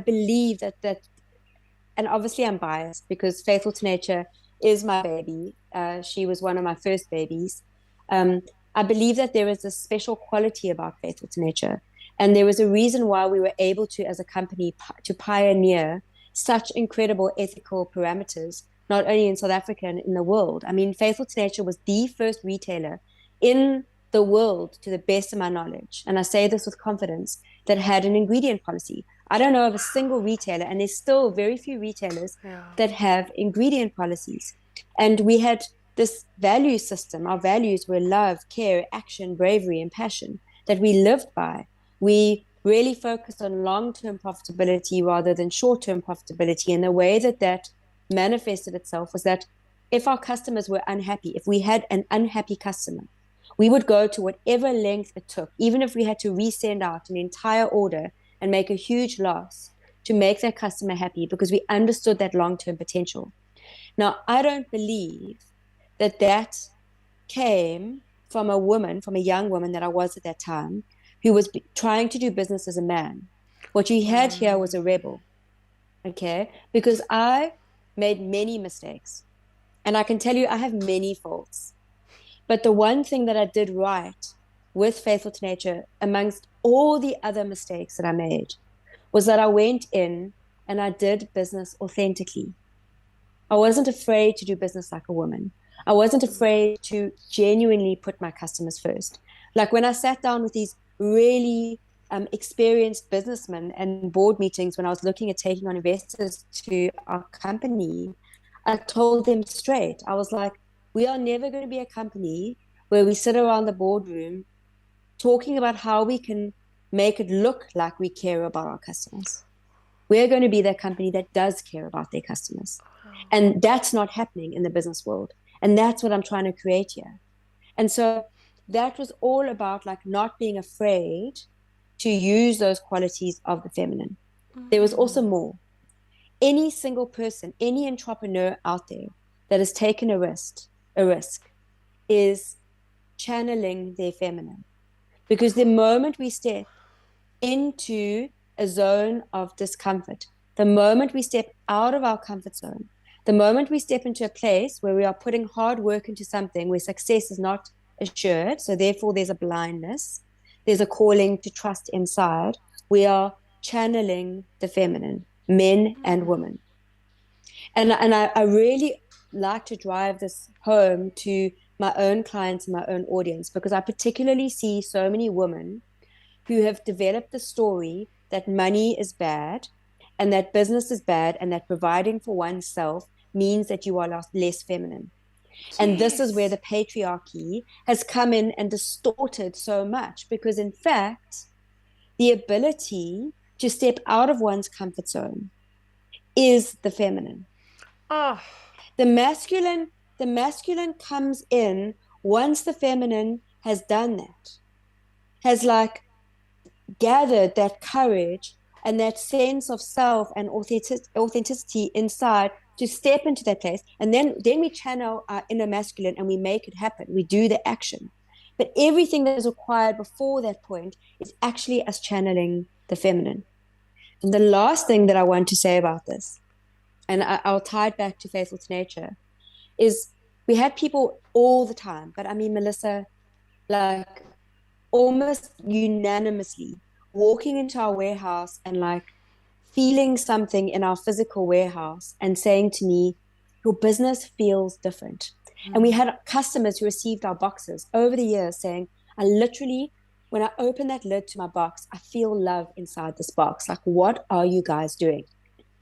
believe that, and obviously I'm biased because Faithful to Nature is my baby. She was one of my first babies. Um, I believe that there is a special quality about Faithful to Nature. And there was a reason why we were able to, as a company, to pioneer such incredible ethical parameters, not only in South Africa and in the world. I mean, Faithful to Nature was the first retailer in the world, to the best of my knowledge, and I say this with confidence, that had an ingredient policy. I don't know of a single retailer, and there's still very few retailers Yeah. that have ingredient policies. And we had this value system. Our values were love, care, action, bravery, and passion that we lived by. We really focused on long-term profitability rather than short-term profitability. And the way that that manifested itself was that if our customers were unhappy, if we had an unhappy customer, we would go to whatever length it took, even if we had to resend out an entire order and make a huge loss to make that customer happy because we understood that long-term potential. Now, I don't believe that that came from a woman, from a young woman that I was at that time, who was trying to do business as a man. What you had here was a rebel, okay? Because I made many mistakes. And I can tell you, I have many faults. But the one thing that I did right with Faithful to Nature, amongst all the other mistakes that I made, was that I went in and I did business authentically. I wasn't afraid to do business like a woman. I wasn't afraid to genuinely put my customers first. Like when I sat down with these really experienced businessmen and board meetings when I was looking at taking on investors to our company, I told them straight. I was like, we are never going to be a company where we sit around the boardroom talking about how we can make it look like we care about our customers. We're going to be that company that does care about their customers. And that's not happening in the business world. And that's what I'm trying to create here. And so that was all about like not being afraid to use those qualities of the feminine. There was also more. Any single person, any entrepreneur out there that has taken a risk is channeling their feminine. Because the moment we step into a zone of discomfort, the moment we step out of our comfort zone, the moment we step into a place where we are putting hard work into something where success is not assured, so therefore there's a blindness, there's a calling to trust inside, we are channeling the feminine, men and women. And I really like to drive this home to my own clients and my own audience, because I particularly see so many women who have developed the story that money is bad and that business is bad and that providing for oneself means that you are less feminine. And this is where Yes. the patriarchy has come in and distorted so much, because in fact, the ability to step out of one's comfort zone is the feminine. Oh, The masculine, the masculine comes in once the feminine has done that, has like gathered that courage and that sense of self and authenticity inside to step into that place. And then we channel our inner masculine and we make it happen. We do the action. But everything that is required before that point is actually us channeling the feminine. And the last thing that I want to say about this, and I'll tie it back to faithful to nature, is we had people all the time, but I mean, Melissa, like almost unanimously walking into our warehouse and like feeling something in our physical warehouse and saying to me, your business feels different. And we had customers who received our boxes over the years saying, I literally, when I open that lid to my box, I feel love inside this box. Like, what are you guys doing?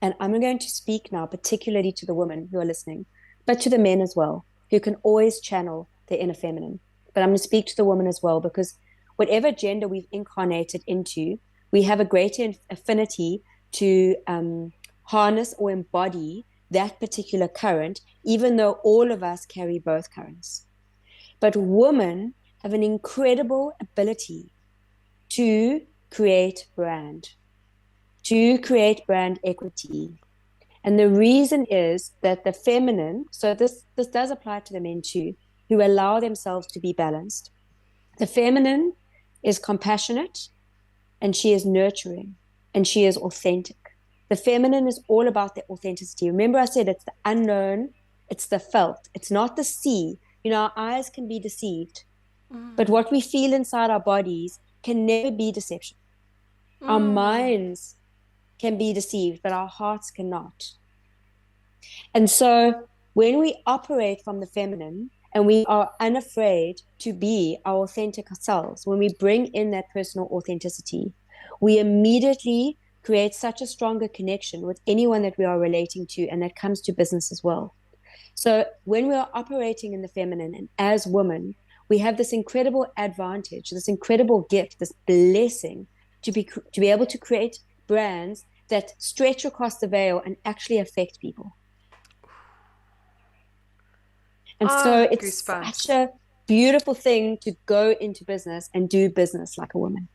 And I'm going to speak now, particularly to the women who are listening, but to the men as well, who can always channel their inner feminine. But I'm going to speak to the woman as well, because whatever gender we've incarnated into, we have a greater affinity to harness or embody that particular current, even though all of us carry both currents. But women have an incredible ability to create brand, to create brand equity. And the reason is that the feminine, so this does apply to the men too, who allow themselves to be balanced. The feminine is compassionate and she is nurturing and she is authentic. The feminine is all about the authenticity. Remember, I said it's the unknown, it's the felt, it's not the see. You know, our eyes can be deceived, but what we feel inside our bodies can never be deception. Our minds can be deceived, but our hearts cannot. And so when we operate from the feminine and we are unafraid to be our authentic selves, when we bring in that personal authenticity, we immediately create such a stronger connection with anyone that we are relating to, and that comes to business as well. So when we are operating in the feminine and as women, we have this incredible advantage, this incredible gift, this blessing to be able to create brands that stretch across the veil and actually affect people. And so oh, it's such goosebumps. a beautiful thing to go into business and do business like a woman.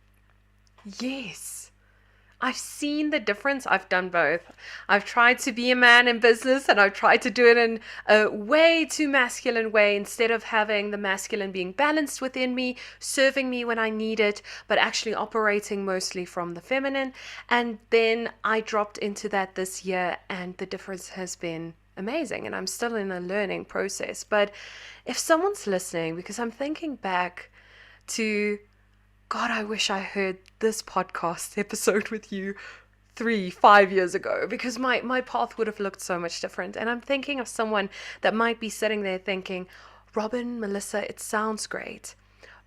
Yes. I've seen the difference. I've done both. I've tried to be a man in business and I've tried to do it in a way too masculine way, instead of having the masculine being balanced within me, serving me when I need it, but actually operating mostly from the feminine. And then I dropped into that this year and the difference has been amazing. And I'm still in a learning process. But if someone's listening, because I'm thinking back to, God, I wish I heard this podcast episode with you 3, 5 years ago, because my path would have looked so much different. And I'm thinking of someone that might be sitting there thinking, Robyn, Melissa, it sounds great,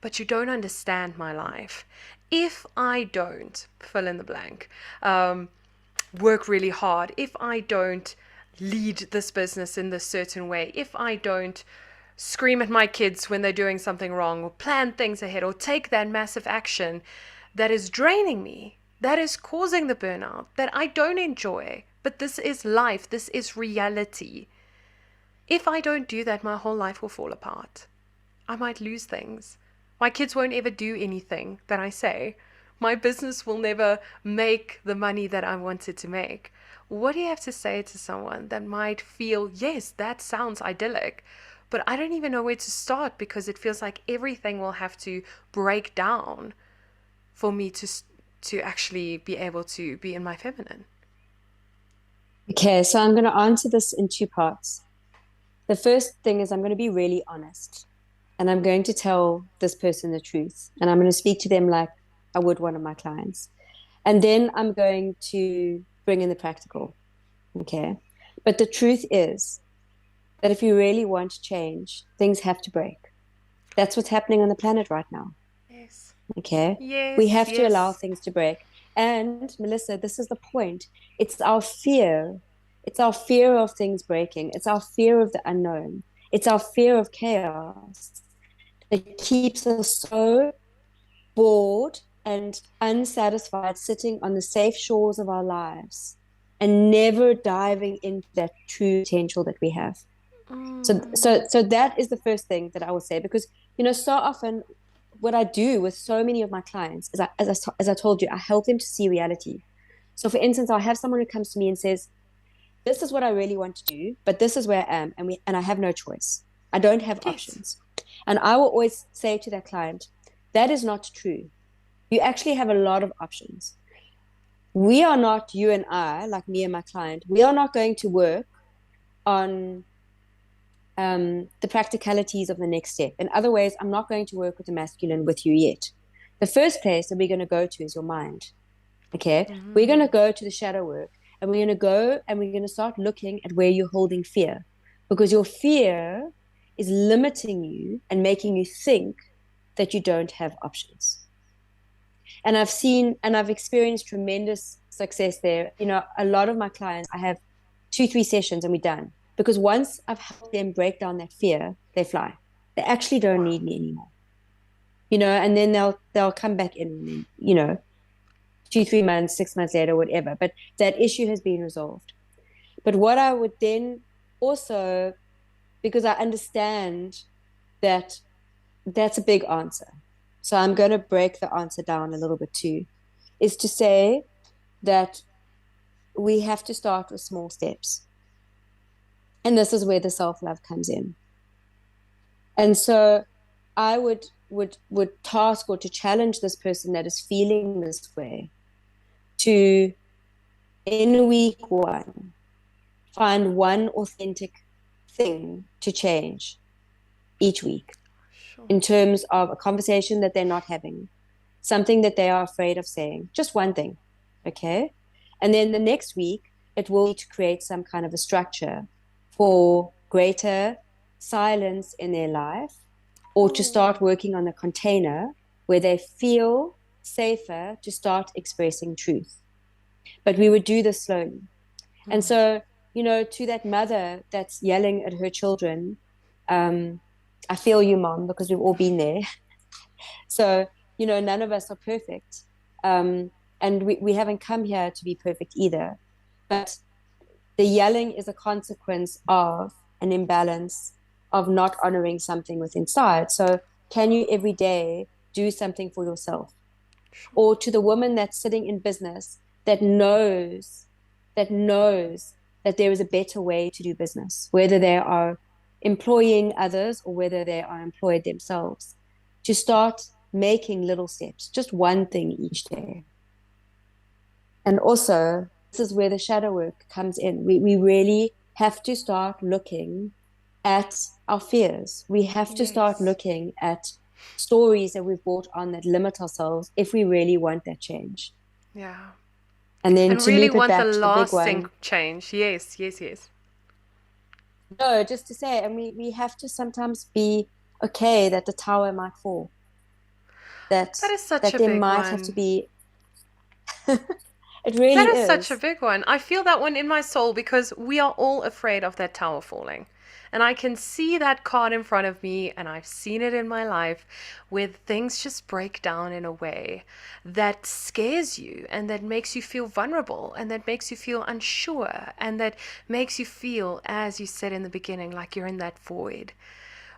but you don't understand my life. If I don't fill in the blank, work really hard, if I don't lead this business in this certain way, if I don't scream at my kids when they're doing something wrong, or plan things ahead, or take that massive action that is draining me, that is causing the burnout that I don't enjoy. But this is life, this is reality. If I don't do that, my whole life will fall apart. I might lose things. My kids won't ever do anything that I say. My business will never make the money that I want it to make. What do you have to say to someone that might feel, yes, that sounds idyllic, but I don't even know where to start because it feels like everything will have to break down for me to actually be able to be in my feminine. Okay, so I'm going to answer this in two parts. The first thing is I'm going to be really honest and I'm going to tell this person the truth and I'm going to speak to them like I would one of my clients. And then I'm going to bring in the practical. Okay. But the truth is that if you really want change, things have to break. That's what's happening on the planet right now. Yes. Okay. We Yes, have to allow yes. things to break. And Melissa, this is the point. It's our fear. It's our fear of things breaking. It's our fear of the unknown. It's our fear of chaos that keeps us so bored and unsatisfied sitting on the safe shores of our lives and never diving into that true potential that we have. So that is the first thing that I would say because so often what I do with so many of my clients is as I told you, I help them to see reality. So for instance, I'll have someone who comes to me and says, "This is what I really want to do, but this is where I am, and I have no choice. I don't have Yes. options." And I will always say to that client, "That is not true. You actually have a lot of options. We are not, you and I, like me and my client, we are not going to work on the practicalities of the next step. In other ways, I'm not going to work with the masculine with you yet. The first place that we're going to go to is your mind. Okay. We're going to go to the shadow work and we're going to go and we're going to start looking at where you're holding fear because your fear is limiting you and making you think that you don't have options. And I've seen and I've experienced tremendous success there. A lot of my clients, I have 2, 3 sessions and we're done. Because once I've helped them break down that fear, they fly. They actually don't need me anymore. And then they'll come back in and then, 2, 3 months, 6 months later, whatever. But that issue has been resolved. But what I would then also, because I understand that that's a big answer. So I'm going to break the answer down a little bit too, is to say that we have to start with small steps. And this is where the self-love comes in. And so I would task or to challenge this person that is feeling this way to, in week one, find one authentic thing to change each week Sure. in terms of a conversation that they're not having, something that they are afraid of saying, just one thing. Okay. And then the next week, it will be to create some kind of a structure for greater silence in their life or to Oh. start working on a container where they feel safer to start expressing truth. But we would do this slowly. And so, to that mother that's yelling at her children, I feel you, mom, because we've all been there. So, none of us are perfect. And we haven't come here to be perfect either. But the yelling is a consequence of an imbalance of not honoring something with inside. So, can you every day do something for yourself? Sure. Or to the woman that's sitting in business that knows that there is a better way to do business, whether they are employing others or whether they are employed themselves, to start making little steps, just one thing each day. And also, this is where the shadow work comes in. We really have to start looking at our fears. We have to start Yes. looking at stories that we've brought on that limit ourselves if we really want that change. Yeah. And then And to really loop it want the back to the big lasting one, change. Yes, yes, yes. no, just to say, and we have to sometimes be okay that the tower might fall, that That is such that a there big might have to one. be, it That really is such a is. big one. I feel that one in my soul because we are all afraid of that tower falling. And I can see that card in front of me, and I've seen it in my life where things just break down in a way that scares you and that makes you feel vulnerable and that makes you feel unsure and that makes you feel, as you said in the beginning, like you're in that void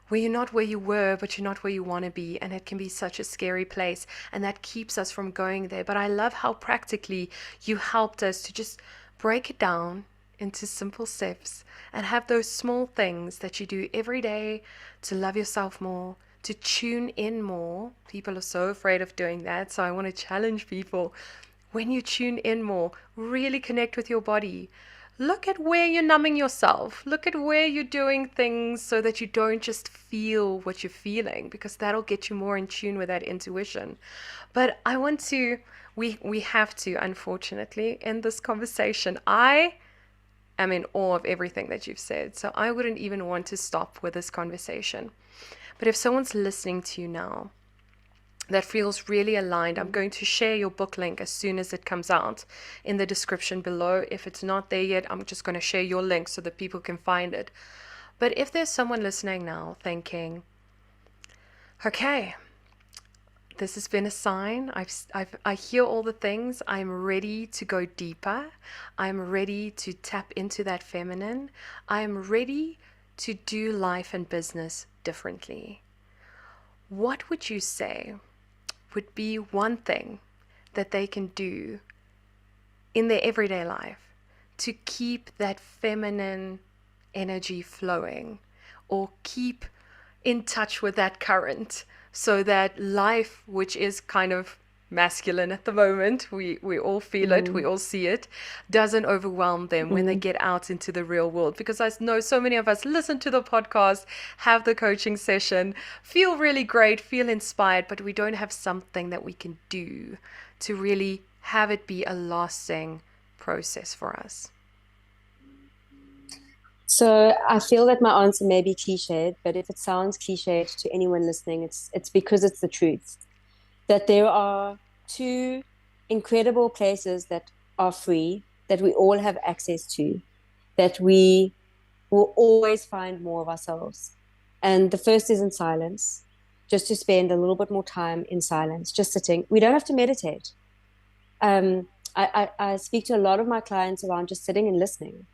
where you're not where you were, but you're not where you want to be. And it can be such a scary place. And that keeps us from going there. But I love how practically you helped us to just break it down into simple steps and have those small things that you do every day to love yourself more, to tune in more. People are so afraid of doing that. So I want to challenge people. When you tune in more, really connect with your body. Look at where you're numbing yourself. Look at where you're doing things so that you don't just feel what you're feeling, because that'll get you more in tune with that intuition. But I want to, we have to, unfortunately, end this conversation. I am in awe of everything that you've said. So I wouldn't even want to stop with this conversation. But if someone's listening to you now that feels really aligned, I'm going to share your book link as soon as it comes out in the description below. If it's not there yet, I'm just going to share your link so that people can find it. But if there's someone listening now thinking, okay, this has been a sign. I hear all the things. I'm ready to go deeper. I'm ready to tap into that feminine. I'm ready to do life and business differently. What would you say would be one thing that they can do in their everyday life to keep that feminine energy flowing, or keep in touch with that current, so that life, which is kind of masculine at the moment, we all feel it, we all see it, doesn't overwhelm them when they get out into the real world? Because I know so many of us listen to the podcast, have the coaching session, feel really great, feel inspired, but we don't have something that we can do to really have it be a lasting process for us. So I feel that my answer may be cliched, but if it sounds cliched to anyone listening, it's because it's the truth. That there are two incredible places that are free, that we all have access to, that we will always find more of ourselves. And the first is in silence, just to spend a little bit more time in silence, just sitting. We don't have to meditate. I speak to a lot of my clients around just sitting and listening,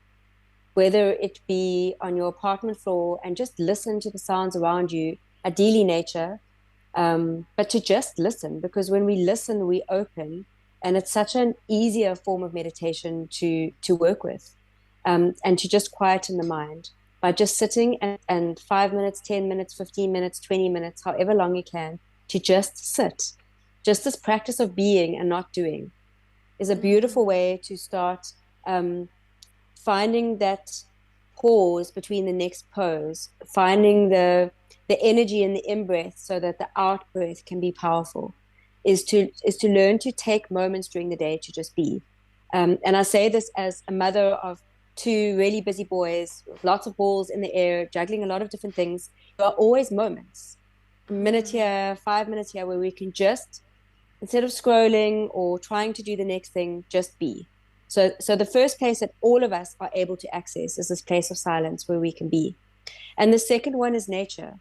whether it be on your apartment floor and just listen to the sounds around you, ideally nature, but to just listen, because when we listen, we open, and it's such an easier form of meditation to work with, and to just quieten the mind by just sitting and 5 minutes, 10 minutes, 15 minutes, 20 minutes, however long you can, to just sit. Just this practice of being and not doing is a beautiful way to start finding that pause between the next pose, finding the energy in the in-breath so that the out-breath can be powerful, is to learn to take moments during the day to just be. And I say this as a mother of two really busy boys, lots of balls in the air, juggling a lot of different things. There are always moments, a minute here, 5 minutes here, where we can just, instead of scrolling or trying to do the next thing, just be. So the first place that all of us are able to access is this place of silence where we can be. And the second one is nature.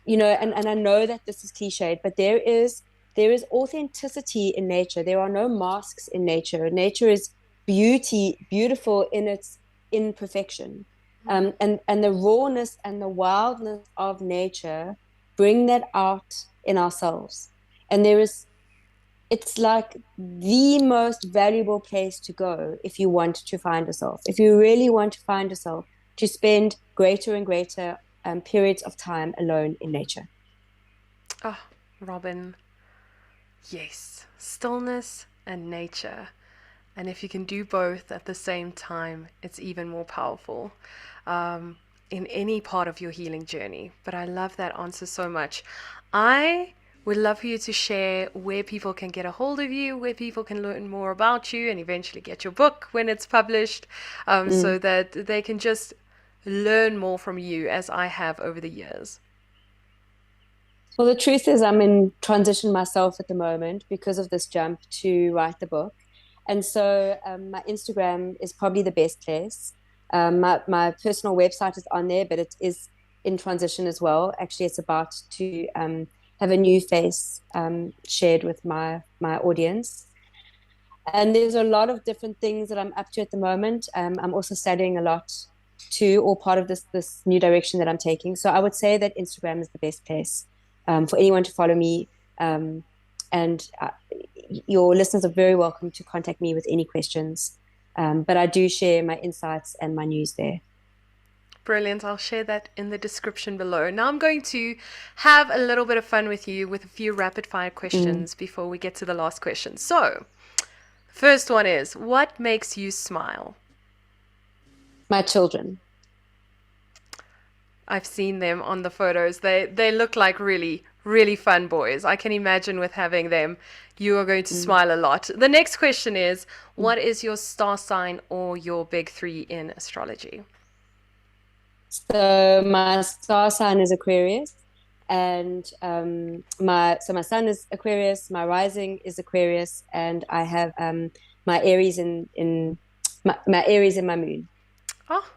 And I know that this is cliched, but there is authenticity in nature. There are no masks in nature. Nature is beautiful in its imperfection. And the rawness and the wildness of nature bring that out in ourselves. And it's like the most valuable place to go if you want to find yourself. If you really want to find yourself, to spend greater and greater periods of time alone in nature. Oh, Robyn, yes, stillness and nature. And if you can do both at the same time, it's even more powerful in any part of your healing journey. But I love that answer so much. I would love for you to share where people can get a hold of you, where people can learn more about you, and eventually get your book when it's published, so that they can just learn more from you, as I have over the years. Well, the truth is I'm in transition myself at the moment because of this jump to write the book. And so my Instagram is probably the best place. My personal website is on there, but it is in transition as well. Actually, it's about to have a new face shared with my audience. And there's a lot of different things that I'm up to at the moment. I'm also studying a lot too, or part of this new direction that I'm taking. So I would say that Instagram is the best place for anyone to follow me. And your listeners are very welcome to contact me with any questions. But I do share my insights and my news there. Brilliant. I'll share that in the description below. Now I'm going to have a little bit of fun with you with a few rapid fire Mm. questions before we get to the last question. So, first one is, what makes you smile? My children. I've seen them on the photos. They look like really, really fun boys. I can imagine with having them, you are going to Mm. smile a lot. The next question is, Mm. what is your star sign or your big three in astrology? So my star sign is Aquarius, and my sun is Aquarius, my rising is Aquarius, and I have my Aries in my Aries in my moon. Oh,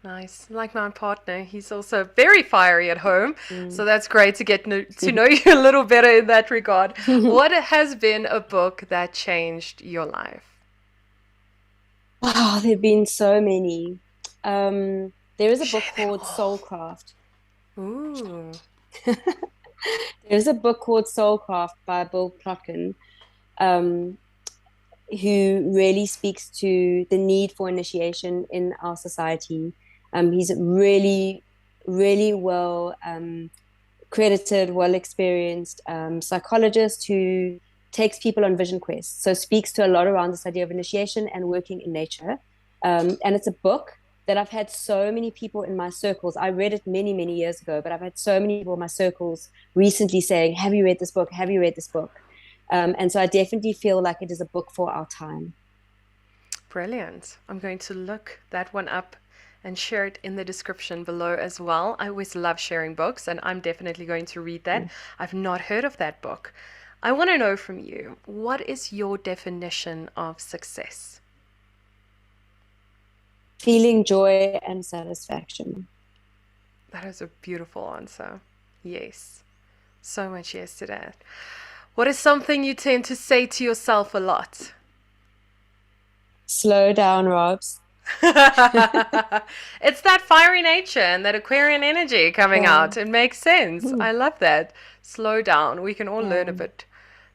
nice. Like my partner, he's also very fiery at home. So Mm. that's great to get to know you a little better in that regard. What has been a book that changed your life? Wow, there've been so many. There is a book Share them called all. Soulcraft. Ooh. There's a book called Soulcraft by Bill Plotkin, um, who really speaks to the need for initiation in our society. He's really, really well credited, well experienced psychologist who takes people on vision quests. So speaks to a lot around this idea of initiation and working in nature. And it's a book that I've had so many people in my circles. I read it many, many years ago, but I've had so many people in my circles recently saying, "Have you read this book? Have you read this book?" And so I definitely feel like it is a book for our time. Brilliant. I'm going to look that one up and share it in the description below as well. I always love sharing books, and I'm definitely going to read that. I've not heard of that book. I want to know from you, what is your definition of success? Feeling joy and satisfaction. That is a beautiful answer. Yes. So much yes to that. What is something you tend to say to yourself a lot? Slow down, Robs. It's that fiery nature and that Aquarian energy coming Yeah. out. It makes sense. I love that. Slow down. We can all learn a Yeah. bit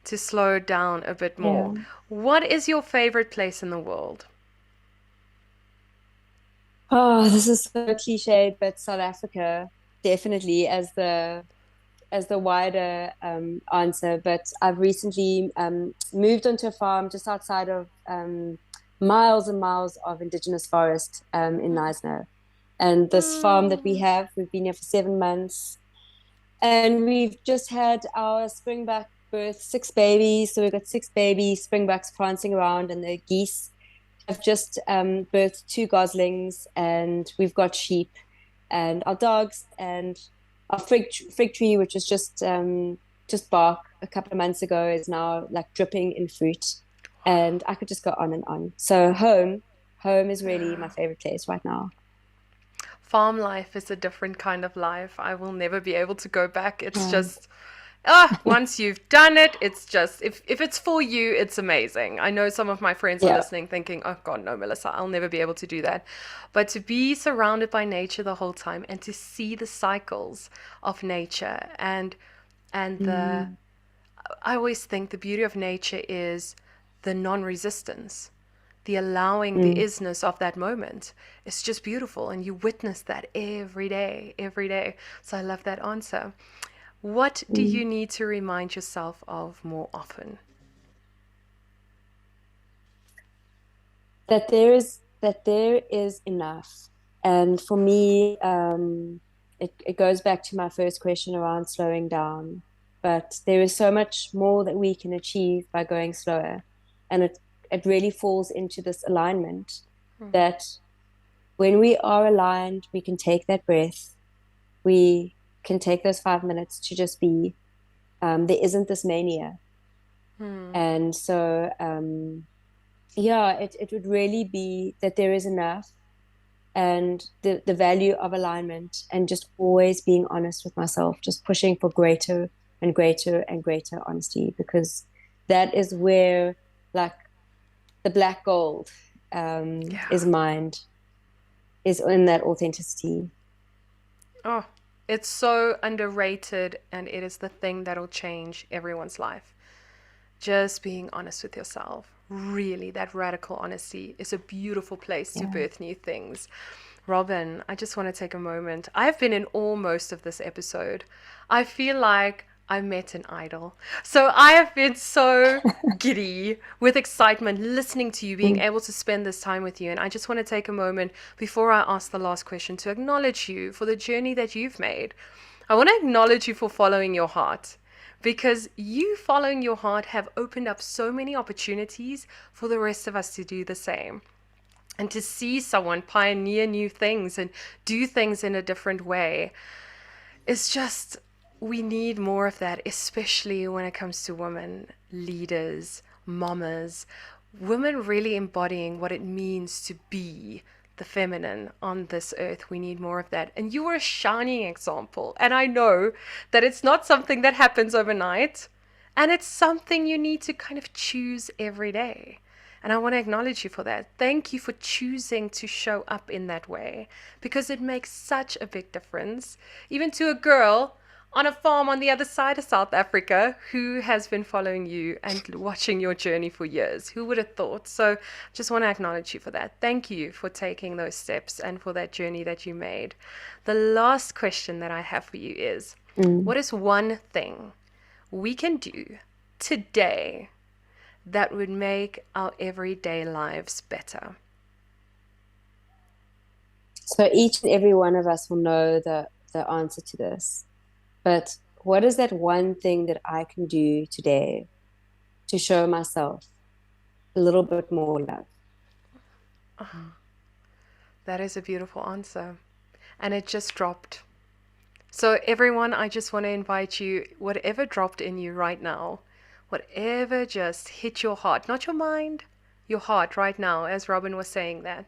to slow down a bit more. Yeah. What is your favorite place in the world? Oh, this is so cliched, but South Africa definitely as the wider answer. But I've recently moved onto a farm just outside of miles and miles of indigenous forest in Knysna. And this farm that we Mm. have, we've been here for 7 months, and we've just had our springbuck birth 6 babies. So we've got 6 baby springbucks prancing around, and the geese have just birthed 2 goslings, and we've got sheep and our dogs and our fig tree, which was just bark a couple of months ago, is now like dripping in fruit. And I could just go on and on. So home is really my favorite place right now. Farm life is a different kind of life. I will never be able to go back. It's Yeah. just once you've done it, it's just if it's for you, it's amazing. I know some of my friends are Yeah. listening thinking, "Oh god, no, Melissa, I'll never be able to do that." But to be surrounded by nature the whole time and to see the cycles of nature and the Mm, I always think the beauty of nature is the non-resistance, the allowing the mm, isness of that moment. It's just beautiful, and you witness that every day, every day. So I love that answer. What do mm. you need to remind yourself of more often? That there is enough. And for me, it goes back to my first question around slowing down. But there is so much more that we can achieve by going slower. And it really falls into this alignment that when we are aligned, we can take that breath. We can take those 5 minutes to just be. There isn't this mania. Hmm. And so, yeah, it would really be that there is enough, and the value of alignment, and just always being honest with myself, just pushing for greater and greater and greater honesty, because that is where like the black gold Yeah. is mined, is in that authenticity. Oh, it's so underrated, and it is the thing that'll change everyone's life. Just being honest with yourself. really, that radical honesty is a beautiful place to Yeah. birth new things. Robyn, I just want to take a moment. I've been in almost of this episode. I feel like I met an idol. So I have been so giddy with excitement listening to you, being Mm. able to spend this time with you. And I just want to take a moment before I ask the last question to acknowledge you for the journey that you've made. I want to acknowledge you for following your heart, because you following your heart have opened up so many opportunities for the rest of us to do the same. And to see someone pioneer new things and do things in a different way is just, we need more of that, especially when it comes to women, leaders, mamas, women really embodying what it means to be the feminine on this earth. We need more of that. And you are a shining example. And I know that it's not something that happens overnight, and it's something you need to kind of choose every day. And I want to acknowledge you for that. Thank you for choosing to show up in that way, because it makes such a big difference, even to a girl on a farm on the other side of South Africa who has been following you and watching your journey for years. Who would have thought? So just want to acknowledge you for that. Thank you for taking those steps and for that journey that you made. The last question that I have for you is, Mm. what is one thing we can do today that would make our everyday lives better? So each and every one of us will know the answer to this. But what is that one thing that I can do today to show myself a little bit more love? That is a beautiful answer. And it just dropped. So, everyone, I just want to invite you, whatever dropped in you right now, whatever just hit your heart, not your mind, your heart right now, as Robyn was saying that,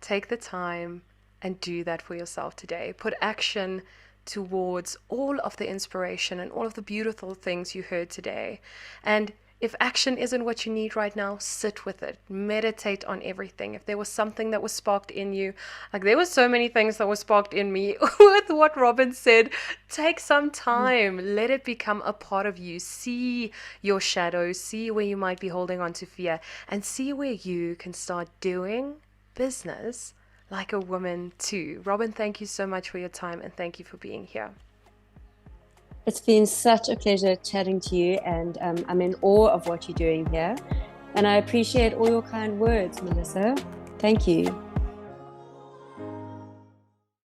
take the time and do that for yourself today. Put action towards all of the inspiration and all of the beautiful things you heard today. And if action isn't what you need right now, sit with it. Meditate on everything. If there was something that was sparked in you, like there were so many things that were sparked in me with what Robyn said, take some time. Let it become a part of you. See your shadows. See where you might be holding on to fear, and see where you can start doing business like a woman too. Robyn, thank you so much for your time, and thank you for being here. It's been such a pleasure chatting to you, and I'm in awe of what you're doing here. And I appreciate all your kind words, Melissa. Thank you.